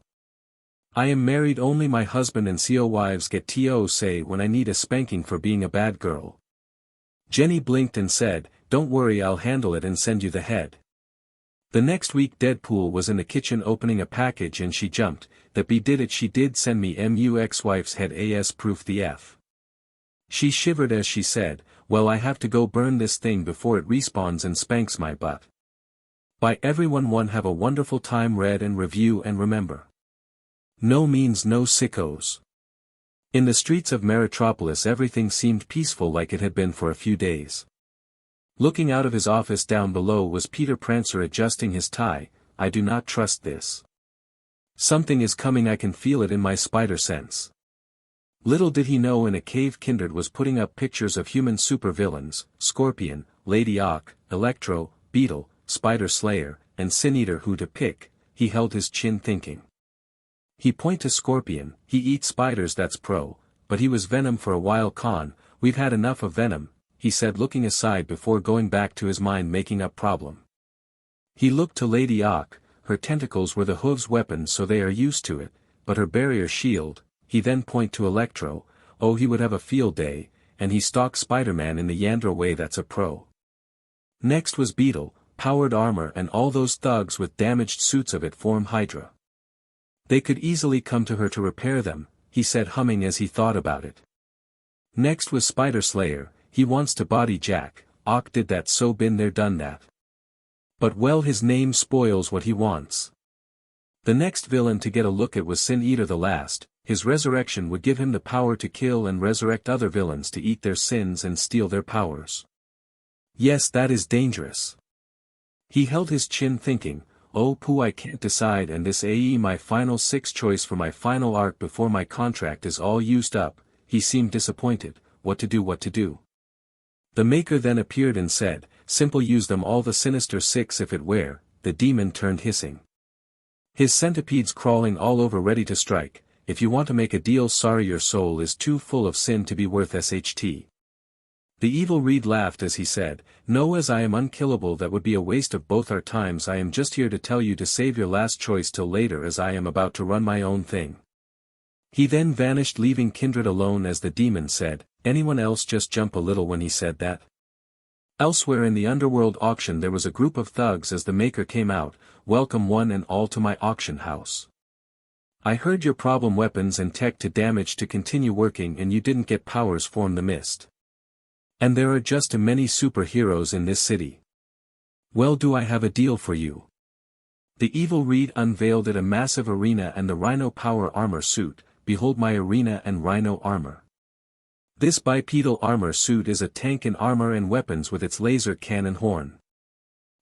I am married, only my husband and CO wives get to say when I need a spanking for being a bad girl. Jenny blinked and said, don't worry, I'll handle it and send you the head. The next week Deadpool was in the kitchen opening a package and she jumped, that B did it, she did send me MUX wife's head as proof the F. She shivered as she said, well I have to go burn this thing before it respawns and spanks my butt. Bye everyone, one have a wonderful time, read and review, and remember. No means no, sickos. In the streets of Meritropolis everything seemed peaceful like it had been for a few days. Looking out of his office down below was Peter Prancer adjusting his tie. I do not trust this. Something is coming, I can feel it in my spider sense. Little did he know in a cave Kindred was putting up pictures of human supervillains, Scorpion, Lady Ock, Electro, Beetle, Spider Slayer, and Sin Eater. Who to pick? He held his chin thinking. He point to Scorpion, he eats spiders, that's pro, but he was Venom for a while. Con, we've had enough of Venom, he said looking aside before going back to his mind making up problem. He looked to Lady Ock, her tentacles were the hooves weapons so they are used to it, but her barrier shield. He then point to Electro, oh he would have a field day, and he stalked Spider-Man in the Yandra way, that's a pro. Next was Beetle, powered armor, and all those thugs with damaged suits of it form Hydra. They could easily come to her to repair them, he said humming as he thought about it. Next was Spider Slayer, he wants to body Jack, Ock did that, so been there done that. But well, his name spoils what he wants. The next villain to get a look at was Sin Eater the last. His resurrection would give him the power to kill and resurrect other villains to eat their sins and steal their powers. Yes, that is dangerous. He held his chin thinking, oh pooh, I can't decide, and this AE my final 6 choice for my final arc before my contract is all used up. He seemed disappointed, what to do. The Maker then appeared and said, simple, use them all, the sinister 6 if it were. The demon turned hissing. His centipedes crawling all over ready to strike. If you want to make a deal, sorry, your soul is too full of sin to be worth SHT. The evil Reed laughed as he said, no, as I am unkillable that would be a waste of both our times. I am just here to tell you to save your last choice till later, as I am about to run my own thing. He then vanished leaving Kindred alone as the demon said, anyone else just jump a little when he said that? Elsewhere in the underworld auction there was a group of thugs as the Maker came out, welcome one and all to my auction house. I heard your problem weapons and tech to damage to continue working and you didn't get powers form the mist. And there are just too many superheroes in this city. Well, do I have a deal for you? The evil Reed unveiled it, a massive arena and the Rhino power armor suit. Behold my arena and Rhino armor. This bipedal armor suit is a tank in armor and weapons with its laser cannon horn.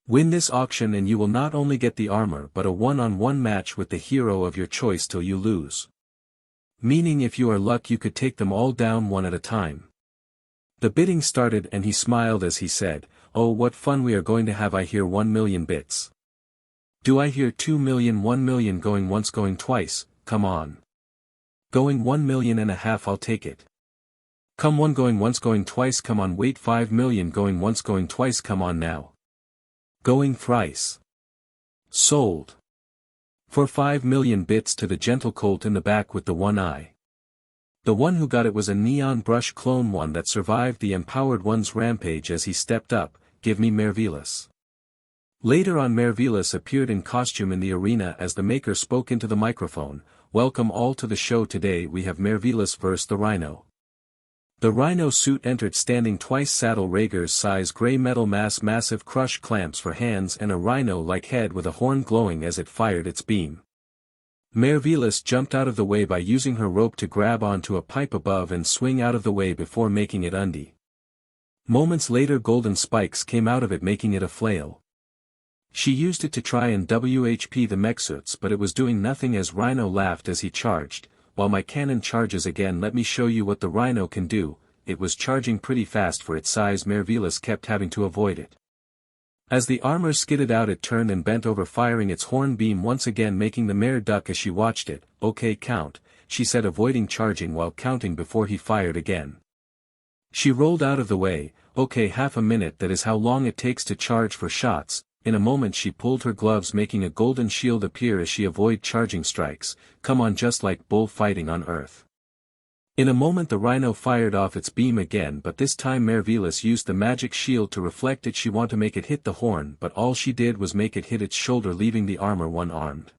Win this auction and you will not only get the armor but a one-on-one match with the hero of your choice till you lose. Meaning if you are luck you could take them all down one at a time. The bidding started and he smiled as he said, "Oh, what fun we are going to have. I hear 1 million bits. Do I hear 2 million? 1 million going once, going twice, come on. Going 1 million and a half, I'll take it. Come on, going once, going twice, come on. Wait, 5 million going once, going twice, come on now. Going thrice. Sold. For 5 million bits to the gentle colt in the back with the one eye. The one who got it was a neon brush clone, one that survived the empowered one's rampage as he stepped up. Give me Mervilus." Later on, Mervilus appeared in costume in the arena as the maker spoke into the microphone. "Welcome all to the show. Today we have Mervilus vs the Rhino." The Rhino suit entered standing twice, saddle Rager's size grey metal mass, massive crush clamps for hands, and a rhino-like head with a horn glowing as it fired its beam. Mervilus jumped out of the way by using her rope to grab onto a pipe above and swing out of the way before making it undie. Moments later, golden spikes came out of it, making it a flail. She used it to try and WHP the mechsuits, but it was doing nothing as Rhino laughed as he charged. "While my cannon charges again, let me show you what the Rhino can do." It was charging pretty fast for its size. Mervilus kept having to avoid it. As the armor skidded out, it turned and bent over, firing its horn beam once again, making the mare duck as she watched it. "Okay, count," she said, avoiding charging while counting before he fired again. She rolled out of the way. "Okay, half a minute, that is how long it takes to charge for shots." In a moment she pulled her gloves, making a golden shield appear as she avoided charging strikes. "Come on, just like bullfighting on Earth." In a moment the Rhino fired off its beam again, but this time Mervilus used the magic shield to reflect it. She wanted to make it hit the horn, but all she did was make it hit its shoulder, leaving the armor one-armed.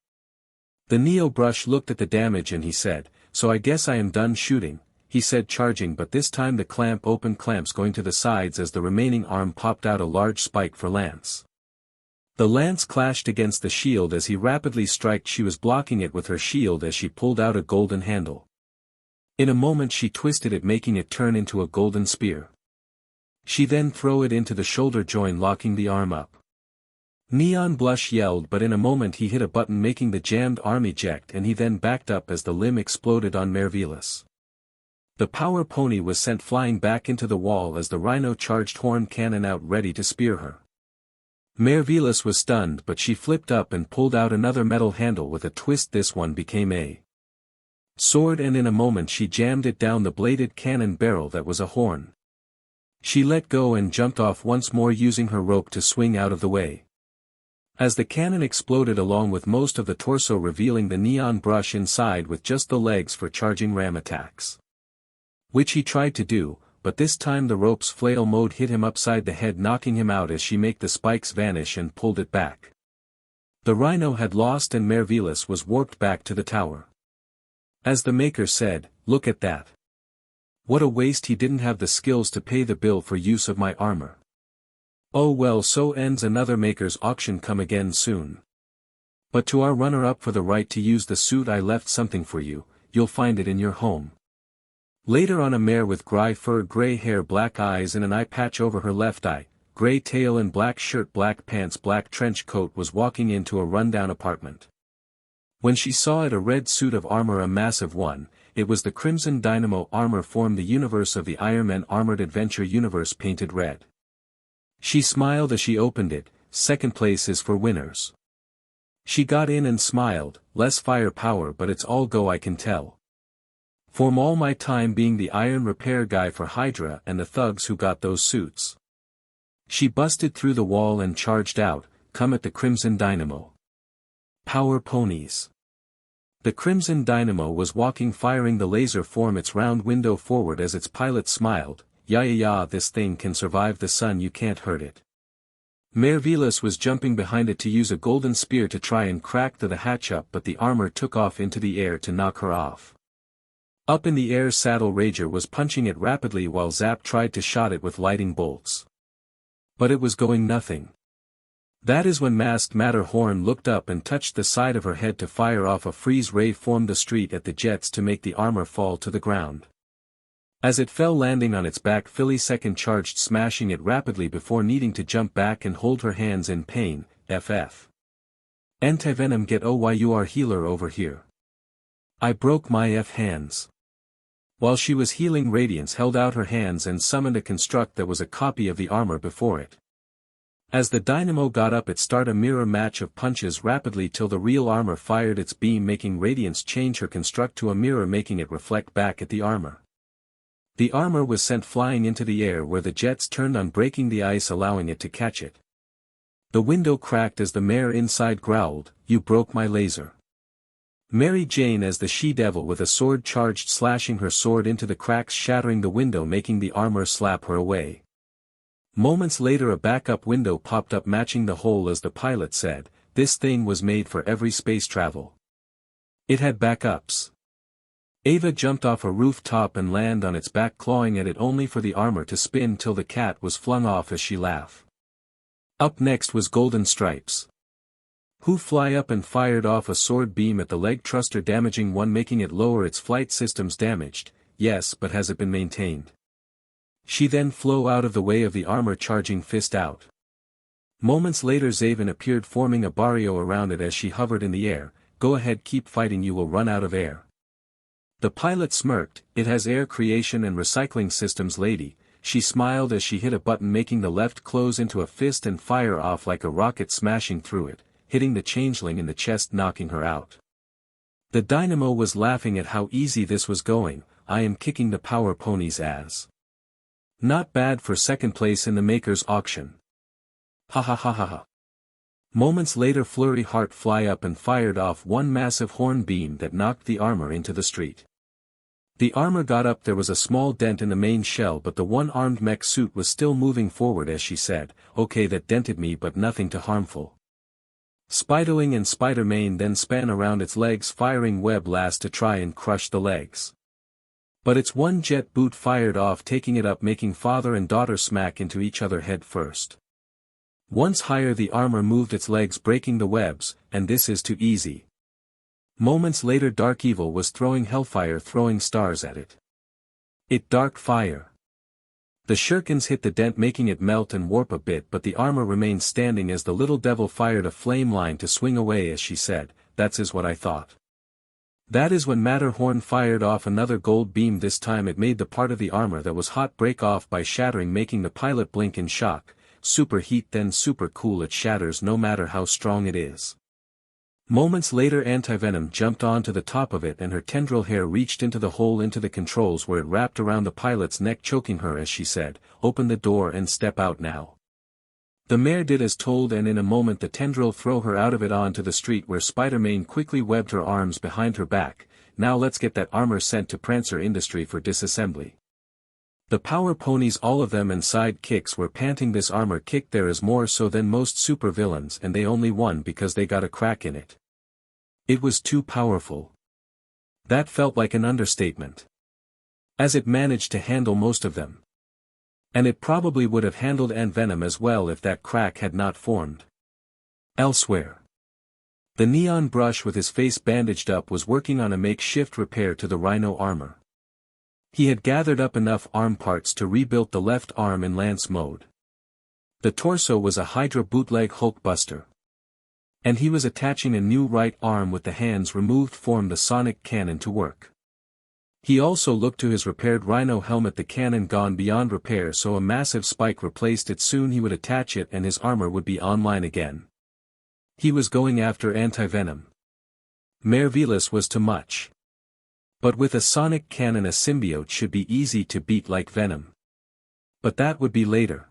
The Neo Brush looked at the damage and he said, "So I guess I am done shooting," he said, charging, but this time the clamp opened, clamps going to the sides as the remaining arm popped out a large spike for Lance. The lance clashed against the shield as he rapidly struck. She was blocking it with her shield as she pulled out a golden handle. In a moment she twisted it, making it turn into a golden spear. She then threw it into the shoulder joint, locking the arm up. Neon Blush yelled, but in a moment he hit a button making the jammed arm eject, and he then backed up as the limb exploded on Mervilus. The power pony was sent flying back into the wall as the Rhino charged horn cannon out ready to spear her. Mervilus was stunned, but she flipped up and pulled out another metal handle with a twist. This one became a sword, and in a moment she jammed it down the bladed cannon barrel that was a horn. She let go and jumped off once more, using her rope to swing out of the way. As the cannon exploded along with most of the torso, revealing the neon brush inside with just the legs for charging ram attacks. Which he tried to do, but this time the rope's flail mode hit him upside the head, knocking him out as she made the spikes vanish and pulled it back. The Rhino had lost and Mervilus was warped back to the tower. As the maker said, "Look at that. What a waste, he didn't have the skills to pay the bill for use of my armor." Oh well, so ends another maker's auction. Come again soon. But to our runner-up for the right to use the suit, I left something for you. You'll find it in your home. Later on, a mare with gray fur, gray hair, black eyes and an eye patch over her left eye, gray tail and black shirt, black pants, black trench coat was walking into a rundown apartment. When she saw it, a red suit of armor, a massive one, it was the Crimson Dynamo armor, formed the universe of the Iron Man Armored Adventure universe, painted red. She smiled as she opened it. "Second place is for winners." She got in and smiled. "Less firepower, but it's all go, I can tell. From all my time being the iron repair guy for Hydra and the thugs who got those suits." She busted through the wall and charged out. "Come at the Crimson Dynamo. Power ponies." The Crimson Dynamo was walking, firing the laser from its round window forward as its pilot smiled. Yeah, this thing can survive the sun, you can't hurt it." Mervilus was jumping behind it to use a golden spear to try and crack the hatch up, but the armor took off into the air to knock her off. Up in the air, Saddle Rager was punching it rapidly while Zap tried to shot it with lightning bolts. But it was going nothing. That is when Masked Matterhorn looked up and touched the side of her head to fire off a freeze ray, formed the street at the jets to make the armor fall to the ground. As it fell, landing on its back, Philly second charged, smashing it rapidly before needing to jump back and hold her hands in pain. FF. Antivenom, get you are healer over here. I broke my hands. While she was healing, Radiance held out her hands and summoned a construct that was a copy of the armor before it. As the dynamo got up, it started a mirror match of punches rapidly till the real armor fired its beam, making Radiance change her construct to a mirror, making it reflect back at the armor. The armor was sent flying into the air, where the jets turned on, breaking the ice, allowing it to catch it. The window cracked as the mare inside growled, "You broke my laser." Mary Jane as the she-devil with a sword charged, slashing her sword into the cracks, shattering the window, making the armor slap her away. Moments later, a backup window popped up matching the hole. As the pilot said, this thing was made for every space travel. It had backups. Ava jumped off a rooftop and landed on its back, clawing at it only for the armor to spin till the cat was flung off as she laughed. Up next was Golden Stripes, who fly up and fired off a sword beam at the leg thruster, damaging one, making it lower. Its flight systems damaged, yes, but has it been maintained? She then flew out of the way of the armor, charging fist out. Moments later, Zaven appeared, forming a barrio around it as she hovered in the air. Go ahead, keep fighting, you will run out of air. The pilot smirked. It has air creation and recycling systems, lady. She smiled as she hit a button, making the left close into a fist and fire off like a rocket, smashing through it, hitting the changeling in the chest, knocking her out. The dynamo was laughing at how easy this was going. I am kicking the power pony's ass. Not bad for second place in the maker's auction. Ha ha ha ha ha. Moments later, Flurry Heart fly up and fired off one massive horn beam that knocked the armor into the street. The armor got up. There was a small dent in the main shell, but the one-armed mech suit was still moving forward as she said, "Okay, that dented me, but nothing too harmful." Spiderwing and Spider-Mane then span around its legs, firing web last to try and crush the legs. But its one jet boot fired off, taking it up, making father and daughter smack into each other head first. Once higher, the armor moved its legs, breaking the webs, and this is too easy. Moments later, Dark Evil was throwing hellfire, throwing stars at it. It dark fire. The shurikens hit the dent, making it melt and warp a bit, but the armor remained standing as the little devil fired a flame line to swing away as she said, "That's is what I thought." That is when Matterhorn fired off another gold beam. This time it made the part of the armor that was hot break off by shattering, making the pilot blink in shock. Super heat, then super cool, it shatters no matter how strong it is. Moments later, Antivenom jumped onto the top of it and her tendril hair reached into the hole into the controls, where it wrapped around the pilot's neck, choking her as she said, "Open the door and step out now." The mare did as told, and in a moment the tendril threw her out of it onto the street, where Spider-Man quickly webbed her arms behind her back. Now let's get that armor sent to Prancer Industry for disassembly. The power ponies, all of them and sidekicks, were panting. This armor kicked there is more so than most supervillains, and they only won because they got a crack in it. It was too powerful. That felt like an understatement. As it managed to handle most of them. And it probably would have handled Antivenom as well if that crack had not formed. Elsewhere, the Neon Brush, with his face bandaged up, was working on a makeshift repair to the Rhino armor. He had gathered up enough arm parts to rebuild the left arm in Lance mode. The torso was a Hydra bootleg Hulkbuster. And he was attaching a new right arm with the hands removed, formed the sonic cannon to work. He also looked to his repaired Rhino helmet, the cannon gone beyond repair, so a massive spike replaced it. Soon he would attach it and his armor would be online again. He was going after Antivenom. Merveillous was too much. But with a sonic cannon, a symbiote should be easy to beat like Venom. But that would be later.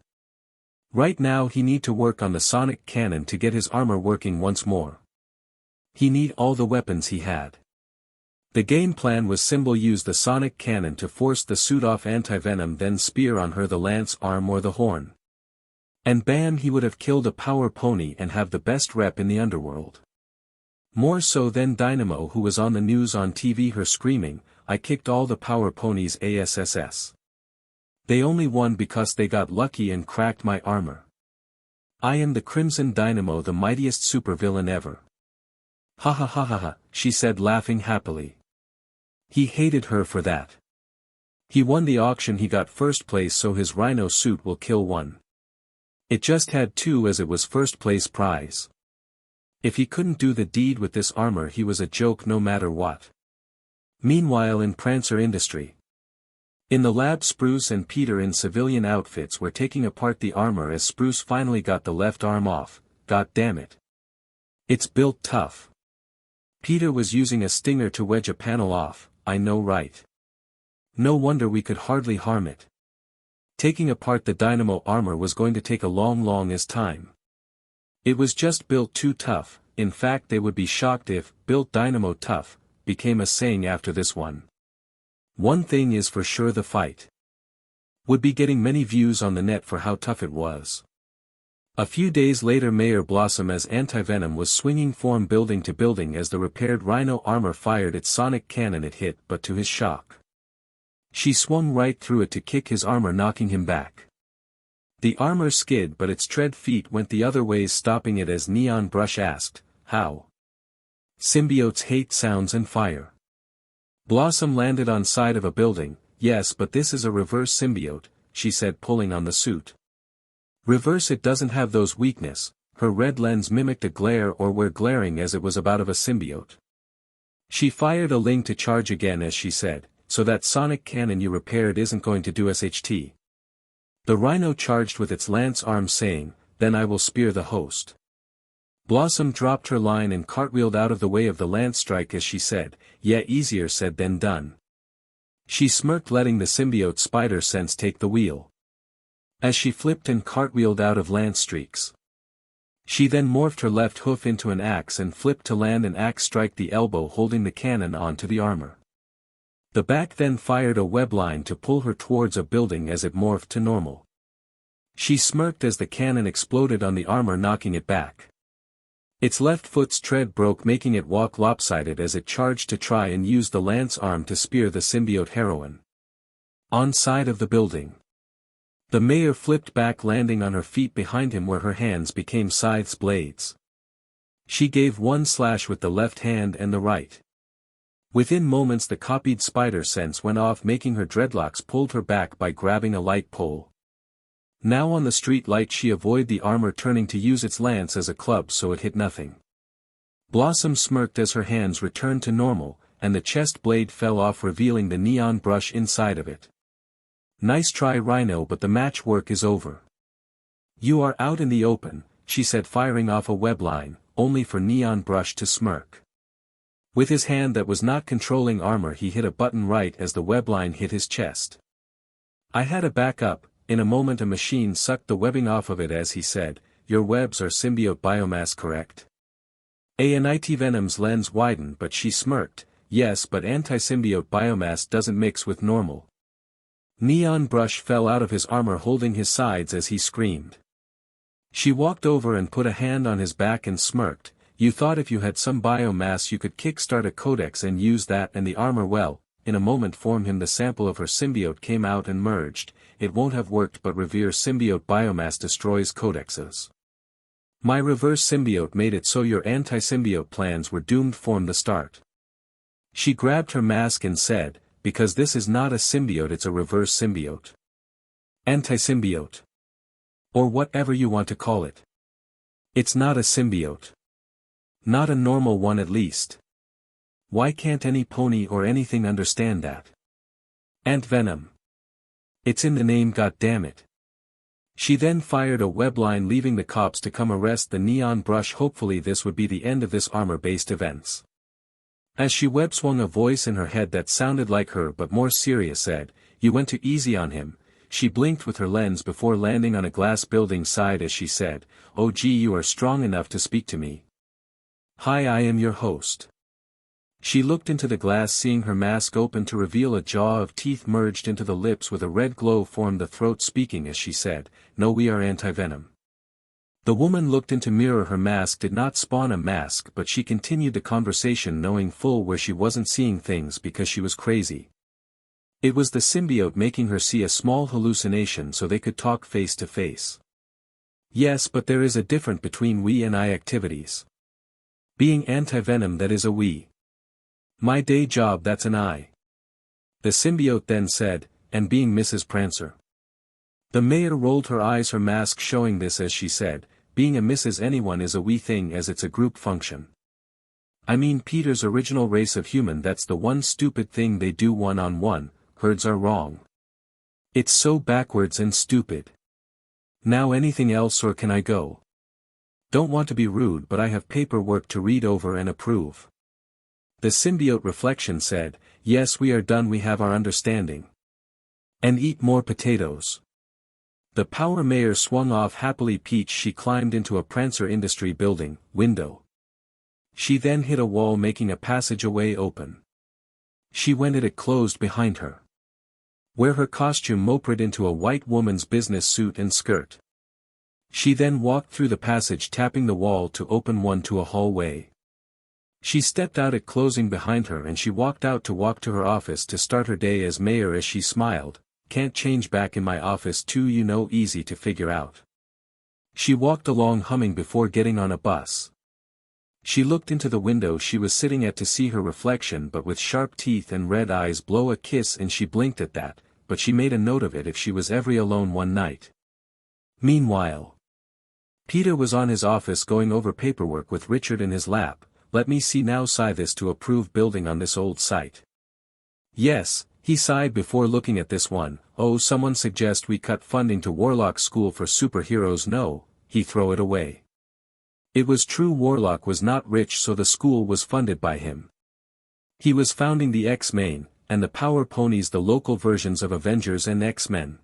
Right now he need to work on the sonic cannon to get his armor working once more. He need all the weapons he had. The game plan was simple: use the sonic cannon to force the suit off Antivenom, then spear on her the lance arm or the horn. And bam, he would have killed a power pony and have the best rep in the underworld. More so than Dynamo, who was on the news on TV, her screaming, "I kicked all the power ponies ASSS. They only won because they got lucky and cracked my armor. I am the Crimson Dynamo, the mightiest supervillain ever." Ha ha ha ha ha, she said, laughing happily. He hated her for that. He won the auction, he got first place, so his rhino suit will kill one. It just had 2 as it was first place prize. If he couldn't do the deed with this armor, he was a joke no matter what. Meanwhile in Prancer Industry. In the lab, Spruce and Peter in civilian outfits were taking apart the armor as Spruce finally got the left arm off. God damn it. It's built tough. Peter was using a stinger to wedge a panel off, I know, right? No wonder we could hardly harm it. Taking apart the dynamo armor was going to take a long as time. It was just built too tough. In fact, they would be shocked if "built dynamo tough" became a saying after this one. One thing is for sure, the fight would be getting many views on the net for how tough it was. A few days later, Mayor Blossom as Anti-Venom was swinging from building to building as the repaired rhino armor fired its sonic cannon. It hit, but to his shock, she swung right through it to kick his armor, knocking him back. The armor skid, but its tread feet went the other ways, stopping it as Neon Brush asked, "How? Symbiotes hate sounds and fire." Blossom landed on side of a building. "Yes, but this is a reverse symbiote," she said, pulling on the suit. "Reverse, it doesn't have those weakness." Her red lens mimicked a glare, or were glaring as it was about of a symbiote. She fired a ling to charge again as she said, "So that sonic cannon you repaired isn't going to do SHT." The rhino charged with its lance arm, saying, "Then I will spear the host." Blossom dropped her line and cartwheeled out of the way of the lance strike as she said, "Yeah, easier said than done." She smirked, letting the symbiote spider sense take the wheel. As she flipped and cartwheeled out of lance streaks, she then morphed her left hoof into an axe and flipped to land an axe strike the elbow, holding the cannon onto the armor. The back then fired a web line to pull her towards a building as it morphed to normal. She smirked as the cannon exploded on the armor, knocking it back. Its left foot's tread broke, making it walk lopsided as it charged to try and use the lance arm to spear the symbiote heroine. On side of the building, the mayor flipped back, landing on her feet behind him where her hands became scythe's blades. She gave one slash with the left hand and the right. Within moments the copied spider sense went off, making her dreadlocks pulled her back by grabbing a light pole. Now on the street light she avoided the armor, turning to use its lance as a club so it hit nothing. Blossom smirked as her hands returned to normal, and the chest blade fell off, revealing the neon brush inside of it. "Nice try, Rhino, but the match work is over. You are out in the open," she said, firing off a web line, only for Neon Brush to smirk. With his hand that was not controlling armor, he hit a button right as the web line hit his chest. "I had to back up." In a moment a machine sucked the webbing off of it as he said, "Your webs are symbiote biomass, correct?" Anti-Venom's lens widened, but she smirked, "Yes, but anti-symbiote biomass doesn't mix with normal." Neon Brush fell out of his armor, holding his sides as he screamed. She walked over and put a hand on his back and smirked, "You thought if you had some biomass you could kickstart a codex and use that and the armor? Well, in a moment form him the sample of her symbiote came out and merged. It won't have worked, but Revere symbiote biomass destroys codexes. My reverse symbiote made it so your anti-symbiote plans were doomed from the start." She grabbed her mask and said, "Because this is not a symbiote, it's a reverse symbiote. Anti-symbiote. Or whatever you want to call it. It's not a symbiote. Not a normal one, at least. Why can't any pony or anything understand that? Ant-Venom. It's in the name, goddammit." She then fired a web line, leaving the cops to come arrest the Neon Brush. Hopefully this would be the end of this armor-based events. As she web swung, a voice in her head that sounded like her but more serious said, "You went too easy on him." She blinked with her lens before landing on a glass building side as she said, "Oh gee, you are strong enough to speak to me. Hi, I am your host." She looked into the glass, seeing her mask open to reveal a jaw of teeth merged into the lips with a red glow formed the throat, speaking as she said, "No, we are anti-venom." The woman looked into mirror. Her mask did not spawn a mask, but she continued the conversation, knowing full where she wasn't seeing things because she was crazy. It was the symbiote making her see a small hallucination so they could talk face to face. Yes, but there is a difference between we and I activities. Being anti-venom, that is a we. My day job, that's an I. The symbiote then said, and being Mrs. Prancer. The mayor rolled her eyes, her mask showing this as she said, being a Mrs. Anyone is a wee thing as it's a group function. I mean Peter's original race of human, that's the one stupid thing they do one-on-one, herds are wrong. It's so backwards and stupid. Now anything else or can I go? Don't want to be rude but I have paperwork to read over and approve. The symbiote reflection said, yes we are done, we have our understanding. And eat more potatoes. The power mayor swung off happily. Peach, she climbed into a Prancer Industry building window. She then hit a wall making a passageway open. She went it closed behind her. Where her costume moped into a white woman's business suit and skirt. She then walked through the passage tapping the wall to open one to a hallway. She stepped out it closing behind her and she walked out to walk to her office to start her day as mayor as she smiled, can't change back in my office too, you know, easy to figure out. She walked along humming before getting on a bus. She looked into the window she was sitting at to see her reflection but with sharp teeth and red eyes blow a kiss, and she blinked at that, but she made a note of it if she was ever alone one night. Meanwhile, Peter was on his office going over paperwork with Richard in his lap. Let me see now, sigh this to approve building on this old site. Yes, he sighed before looking at this one. Oh, someone suggest we cut funding to Warlock School for superheroes. No, he throw it away. It was true, Warlock was not rich so the school was funded by him. He was founding the X-Men, and the Power Ponies, the local versions of Avengers and X-Men.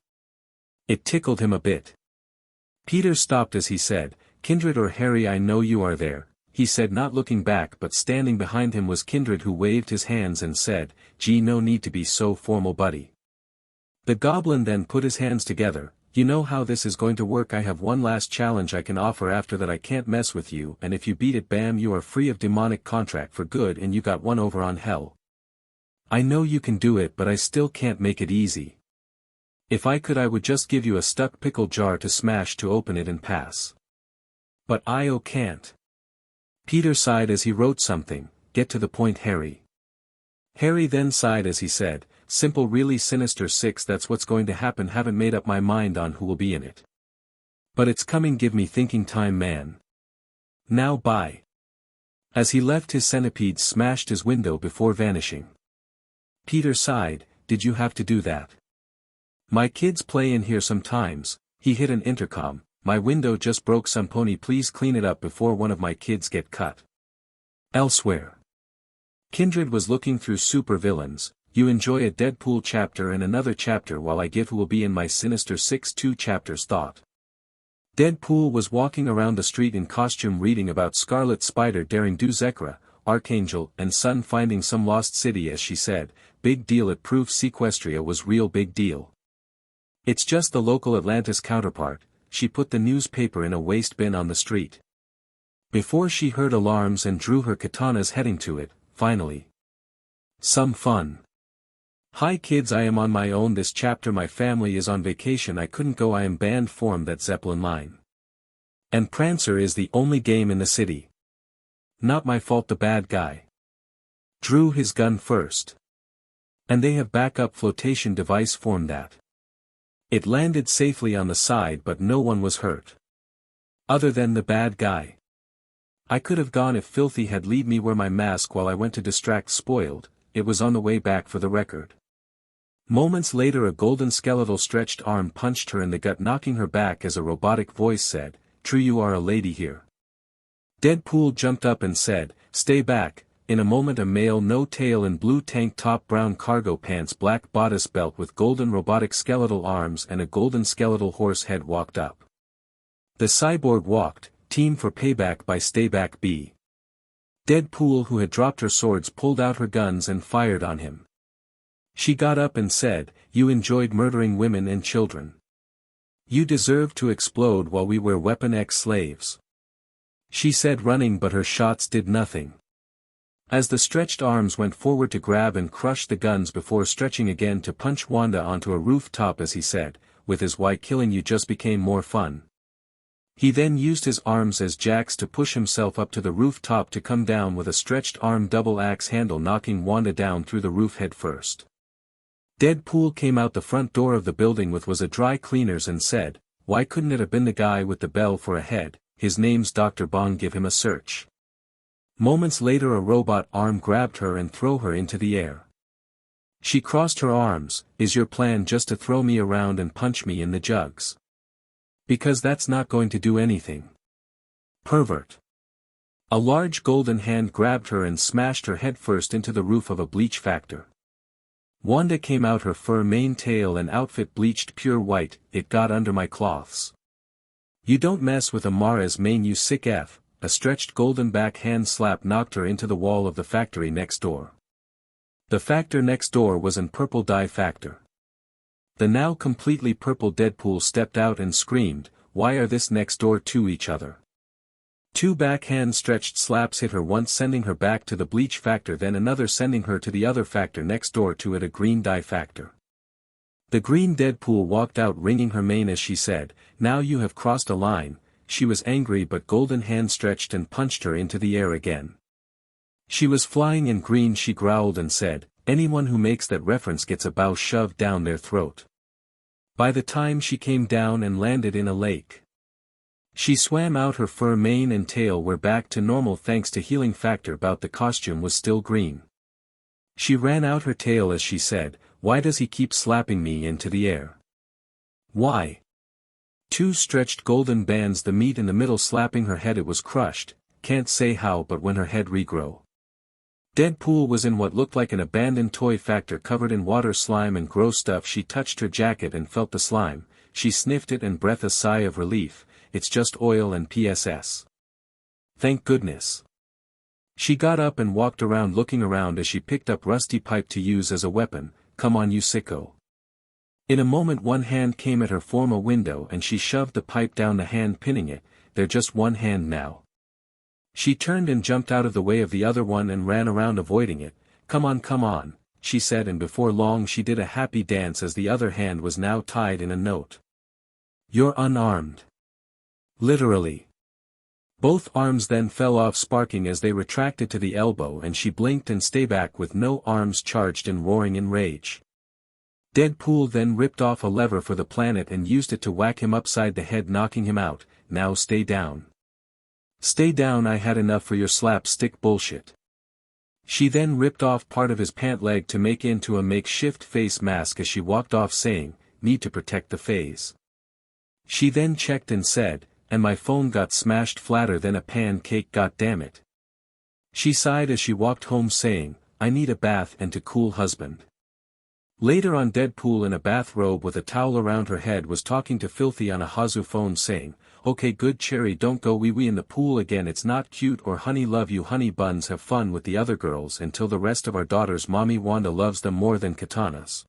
It tickled him a bit. Peter stopped as he said, Kindred or Harry, I know you are there, he said, not looking back, but standing behind him was Kindred, who waved his hands and said, gee, no need to be so formal, buddy. The goblin then put his hands together. You know how this is going to work. I have one last challenge I can offer. After that I can't mess with you, and if you beat it, bam, you are free of demonic contract for good and you got one over on hell. I know you can do it but I still can't make it easy. If I could I would just give you a stuck pickle jar to smash to open it and pass. But I can't. Peter sighed as he wrote something, get to the point, Harry. Harry then sighed as he said, simple, really sinister. 6 That's what's going to happen. Haven't made up my mind on who will be in it. But it's coming, give me thinking time, man. Now bye. As he left, his centipede smashed his window before vanishing. Peter sighed, did you have to do that? My kids play in here sometimes. He hit an intercom, my window just broke, some pony please clean it up before one of my kids get cut. Elsewhere. Kindred was looking through supervillains. You enjoy a Deadpool chapter and another chapter while I give who will be in my Sinister 6 2 chapters thought. Deadpool was walking around the street in costume reading about Scarlet Spider daring do Zekra, Archangel and Sun finding some lost city. As she said, big deal, it proved Sequestria was real big deal. It's just the local Atlantis counterpart. She put the newspaper in a waste bin on the street. Before she heard alarms and drew her katanas heading to it, finally. Some fun. Hi kids, I am on my own this chapter, my family is on vacation, I couldn't go, I am banned from that Zeppelin line. And Prancer is the only game in the city. Not my fault, the bad guy drew his gun first. And they have backup flotation device form that. It landed safely on the side but no one was hurt. Other than the bad guy. I could have gone if Filthy had leave me wear my mask while I went to distract Spoiled, it was on the way back for the record. Moments later a golden skeletal stretched arm punched her in the gut, knocking her back as a robotic voice said, true, you are a lady here. Deadpool jumped up and said, stay back. In a moment a male no tail in blue tank top, brown cargo pants, black bodice belt with golden robotic skeletal arms and a golden skeletal horse head walked up. The cyborg walked, team for payback by Stay Back B. Deadpool, who had dropped her swords, pulled out her guns and fired on him. She got up and said, you enjoyed murdering women and children. You deserve to explode while we were Weapon X slaves. She said, running, but her shots did nothing. As the stretched arms went forward to grab and crush the guns before stretching again to punch Wanda onto a rooftop, as he said, with his why killing you just became more fun. He then used his arms as jacks to push himself up to the rooftop to come down with a stretched arm double axe handle, knocking Wanda down through the roof head first. Deadpool came out the front door of the building with was a dry cleaners and said, "Why couldn't it have been the guy with the bell for a head, his name's Dr. Bong, give him a search." Moments later a robot arm grabbed her and threw her into the air. She crossed her arms. "Is your plan just to throw me around and punch me in the jugs? Because that's not going to do anything. Pervert." A large golden hand grabbed her and smashed her head first into the roof of a bleach factor. Wanda came out, her fur mane, tail and outfit bleached pure white. "It got under my cloths." "You don't mess with Amara's mane, you sick F." A stretched golden back hand slap knocked her into the wall of the factory next door. The factor next door was an purple dye factor. The now completely purple Deadpool stepped out and screamed, "Why are this next door to each other?" Two backhand stretched slaps hit her, once sending her back to the bleach factor, then another sending her to the other factor next door to it, a green dye factor. The green Deadpool walked out wringing her mane as she said, "Now you have crossed a line." She was angry, but golden hand stretched and punched her into the air again. She was flying in green. She growled and said, "Anyone who makes that reference gets a bow shoved down their throat." By the time she came down and landed in a lake, she swam out. Her fur mane and tail were back to normal thanks to healing factor, but the costume was still green. She ran out her tail as she said, "Why does he keep slapping me into the air? Why?" Two stretched golden bands, the meat in the middle slapping her head. It was crushed, can't say how, but when her head regrow. Deadpool was in what looked like an abandoned toy factor covered in water, slime and gross stuff. She touched her jacket and felt the slime. She sniffed it and breathed a sigh of relief. "It's just oil and PSS. Thank goodness." She got up and walked around looking around as she picked up rusty pipe to use as a weapon. "Come on, you sicko." In a moment one hand came at her from a window and she shoved the pipe down, the hand pinning it. "They're just one hand now." She turned and jumped out of the way of the other one and ran around avoiding it. Come on," she said, and before long she did a happy dance as the other hand was now tied in a knot. "You're unarmed." Literally. Both arms then fell off, sparking as they retracted to the elbow, and she blinked and stayed back with no arms, charged and roaring in rage. Deadpool then ripped off a lever for the planet and used it to whack him upside the head, knocking him out. "Now stay down. Stay down, I had enough for your slapstick bullshit." She then ripped off part of his pant leg to make into a makeshift face mask as she walked off, saying, "Need to protect the face." She then checked and said, "And my phone got smashed flatter than a pancake, goddammit." She sighed as she walked home, saying, "I need a bath and to cool husband." Later on, Deadpool in a bathrobe with a towel around her head was talking to Filthy on a Hazu phone, saying, "Okay good Cherry, don't go wee-wee in the pool again, it's not cute," or "Honey love you honey buns, have fun with the other girls until the rest of our daughters, mommy Wanda loves them more than katanas."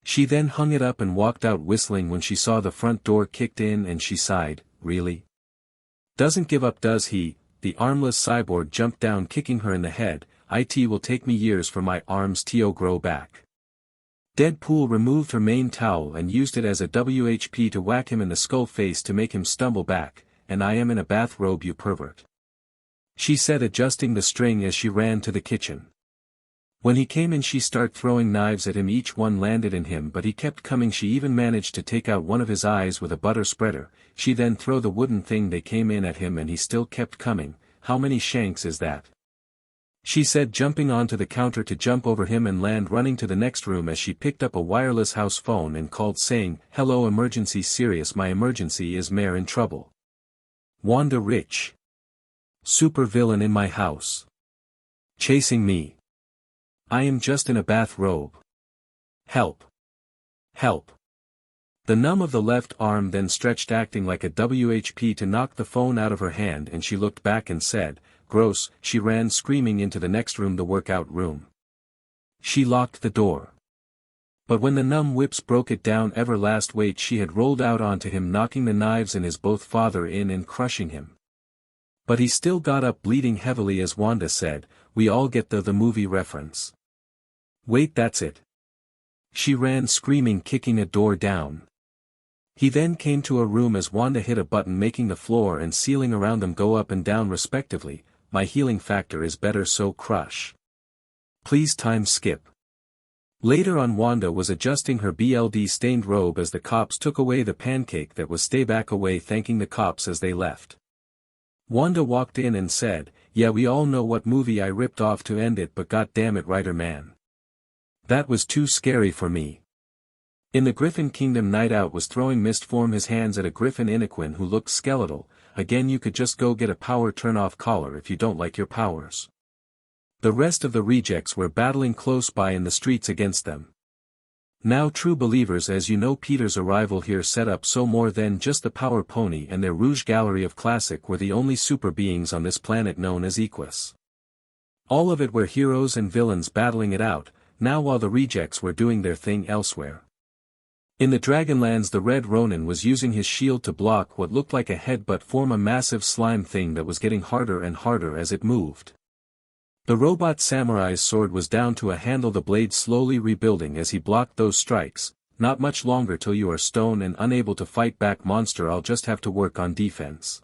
She then hung it up and walked out whistling when she saw the front door kicked in, and she sighed, "Really? Doesn't give up, does he?" The armless cyborg jumped down, kicking her in the head. "It will take me years for my arms to grow back." Deadpool removed her main towel and used it as a WHP to whack him in the skull face to make him stumble back. "And I am in a bathrobe, you pervert," she said, adjusting the string as she ran to the kitchen. When he came in she started throwing knives at him. Each one landed in him, but he kept coming. She even managed to take out one of his eyes with a butter spreader. She then threw the wooden thing they came in at him and he still kept coming. "How many shanks is that?" she said, jumping onto the counter to jump over him and land running to the next room as she picked up a wireless house phone and called, saying, "Hello, emergency, serious, my emergency is Mare in trouble. Wanda Rich. Super villain in my house. Chasing me. I am just in a bathrobe. Help. Help." The numb of the left arm then stretched, acting like a WHP to knock the phone out of her hand, and she looked back and said, "Gross." She ran screaming into the next room, the workout room. She locked the door. But when the numb whips broke it down, everlast weight, she had rolled out onto him, knocking the knives in his both father in and crushing him. But he still got up, bleeding heavily, as Wanda said, "We all get the movie reference." "Wait, that's it." She ran screaming, kicking a door down. He then came to a room as Wanda hit a button, making the floor and ceiling around them go up and down respectively. "My healing factor is better, so crush. Please time skip." Later on, Wanda was adjusting her blood-stained robe as the cops took away the pancake that was stay back away, thanking the cops as they left. Wanda walked in and said, "Yeah, we all know what movie I ripped off to end it, but goddammit, writer man. That was too scary for me." In the Griffin Kingdom, Night Out was throwing mist form his hands at a Griffin Inequin who looked skeletal. Again, you could just go get a power turn-off collar if you don't like your powers. The rest of the rejects were battling close by in the streets against them. Now, true believers, as you know, Peter's arrival here set up so more than just the Power Pony and their Rouge Gallery of Classic were the only super beings on this planet known as Equus. All of it were heroes and villains battling it out, now while the rejects were doing their thing elsewhere. In the Dragonlands, the Red Ronin was using his shield to block what looked like a head but form a massive slime thing that was getting harder and harder as it moved. The robot samurai's sword was down to a handle, the blade slowly rebuilding as he blocked those strikes. "Not much longer till you are stone and unable to fight back, monster. I'll just have to work on defense."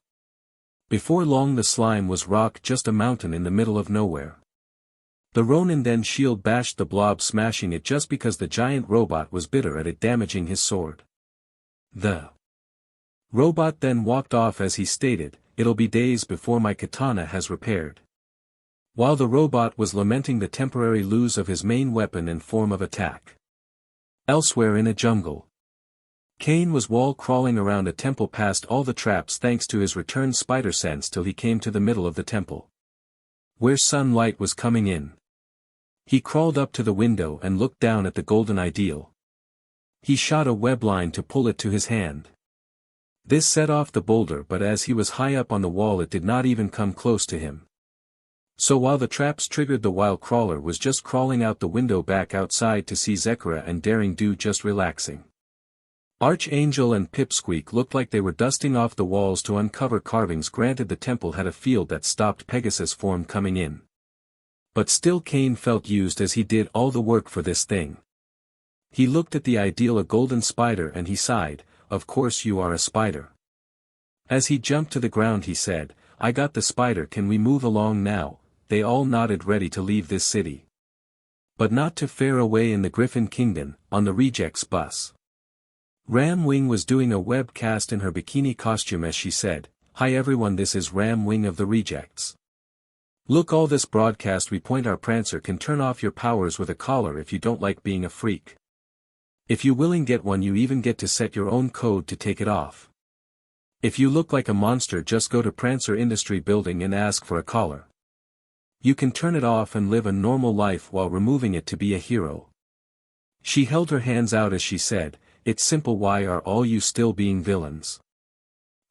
Before long the slime was rock, just a mountain in the middle of nowhere. The Ronin then shield bashed the blob, smashing it just because the giant robot was bitter at it damaging his sword. The robot then walked off as he stated, "It'll be days before my katana has repaired." While the robot was lamenting the temporary lose of his main weapon and form of attack. Elsewhere in a jungle, Cain was wall crawling around a temple past all the traps thanks to his returned spider sense till he came to the middle of the temple, where sunlight was coming in. He crawled up to the window and looked down at the golden ideal. He shot a web line to pull it to his hand. This set off the boulder, but as he was high up on the wall it did not even come close to him. So while the traps triggered, the wild crawler was just crawling out the window back outside to see Zekara and Daring Do just relaxing. Archangel and Pipsqueak looked like they were dusting off the walls to uncover carvings. Granted, the temple had a field that stopped Pegasus form coming in. But still, Cain felt used as he did all the work for this thing. He looked at the ideal, a golden spider, and he sighed, "Of course you are a spider." As he jumped to the ground he said, "I got the spider, can we move along now?" They all nodded, ready to leave this city. But not too far away in the Griffin Kingdom, on the rejects bus. Ram Wing was doing a webcast in her bikini costume as she said, "Hi everyone, this is Ram Wing of the rejects. Look, all this broadcast we point our Prancer can turn off your powers with a collar if you don't like being a freak. If you willing get one, you even get to set your own code to take it off. If you look like a monster, just go to Prancer Industry Building and ask for a collar. You can turn it off and live a normal life while removing it to be a hero." She held her hands out as she said, "It's simple, why are all you still being villains?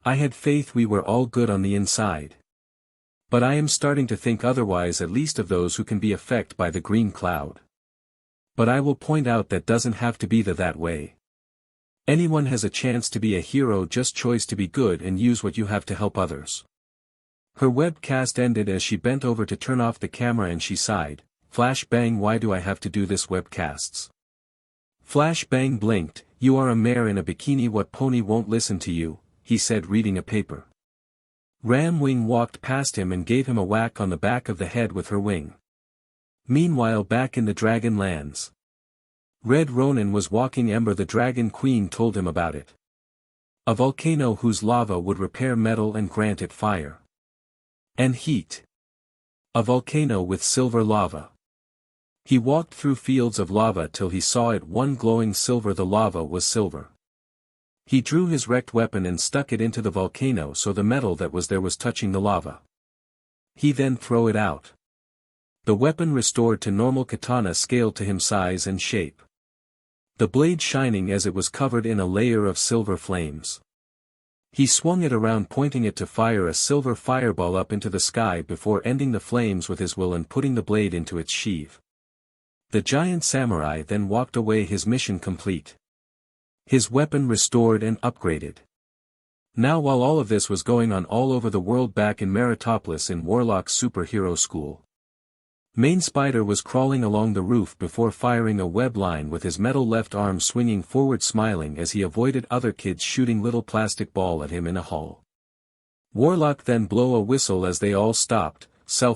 I had faith we were all good on the inside. But I am starting to think otherwise, at least of those who can be affected by the green cloud. But I will point out that doesn't have to be that way. Anyone has a chance to be a hero, just choose to be good and use what you have to help others." Her webcast ended as she bent over to turn off the camera and she sighed, "Flash bang, why do I have to do this webcasts?" Flash bang blinked, "You are a mare in a bikini, what pony won't listen to you?" he said, reading a paper. Ram Wing walked past him and gave him a whack on the back of the head with her wing. Meanwhile, back in the Dragonlands, Red Ronin was walking. Ember the Dragon Queen told him about it. A volcano whose lava would repair metal and grant it fire and heat. A volcano with silver lava. He walked through fields of lava till he saw it one glowing silver. The lava was silver. He drew his wrecked weapon and stuck it into the volcano so the metal that was there was touching the lava. He then threw it out. The weapon restored to normal katana scale to him size and shape. The blade shining as it was covered in a layer of silver flames. He swung it around, pointing it to fire a silver fireball up into the sky before ending the flames with his will and putting the blade into its sheath. The giant samurai then walked away, his mission complete. His weapon restored and upgraded. Now while all of this was going on all over the world, back in Meritopolis in Warlock's superhero school, Main Spider was crawling along the roof before firing a web line with his metal left arm, swinging forward, smiling as he avoided other kids shooting little plastic ball at him in a hall. Warlock then blow a whistle as they all stopped.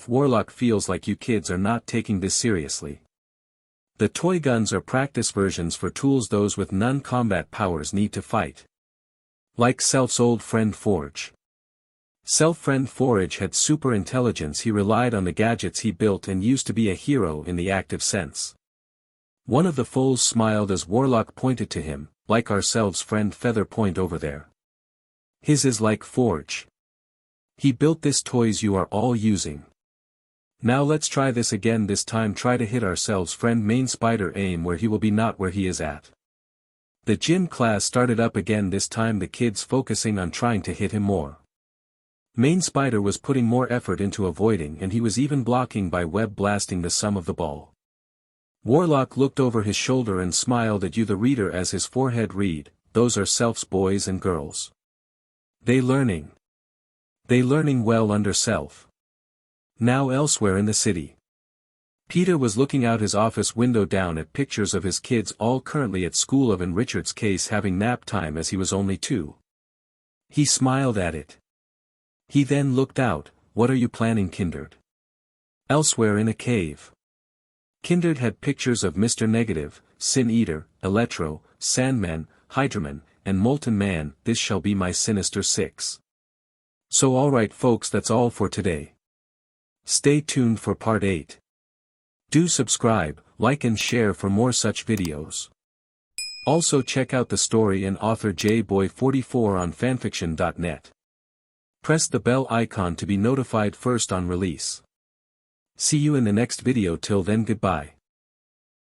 Warlock feels like you kids are not taking this seriously. The toy guns are practice versions for tools those with non-combat powers need to fight. Like Self's old friend Forge. Self-friend Forge had super intelligence. He relied on the gadgets he built and used to be a hero in the active sense. One of the foals smiled as Warlock pointed to him, like ourselves friend Featherpoint over there. His is like Forge. He built this toys you are all using. Now let's try this again, this time try to hit ourselves friend Main Spider, aim where he will be not where he is at. The gym class started up again, this time the kids focusing on trying to hit him more. Main Spider was putting more effort into avoiding and he was even blocking by web blasting the sum of the ball. Warlock looked over his shoulder and smiled at you the reader as his forehead read, those are Self's boys and girls. They learning well under Self. Now elsewhere in the city. Peter was looking out his office window down at pictures of his kids all currently at school, of in Richard's case having nap time as he was only 2. He smiled at it. He then looked out, what are you planning Kindred? Elsewhere in a cave. Kindred had pictures of Mr. Negative, Sin Eater, Electro, Sandman, Hydraman, and Molten Man, this shall be my sinister 6. So alright folks, that's all for today. Stay tuned for part 8. Do subscribe, like and share for more such videos. Also check out the story and author JBoy44 on fanfiction.net. Press the bell icon to be notified first on release. See you in the next video, till then goodbye.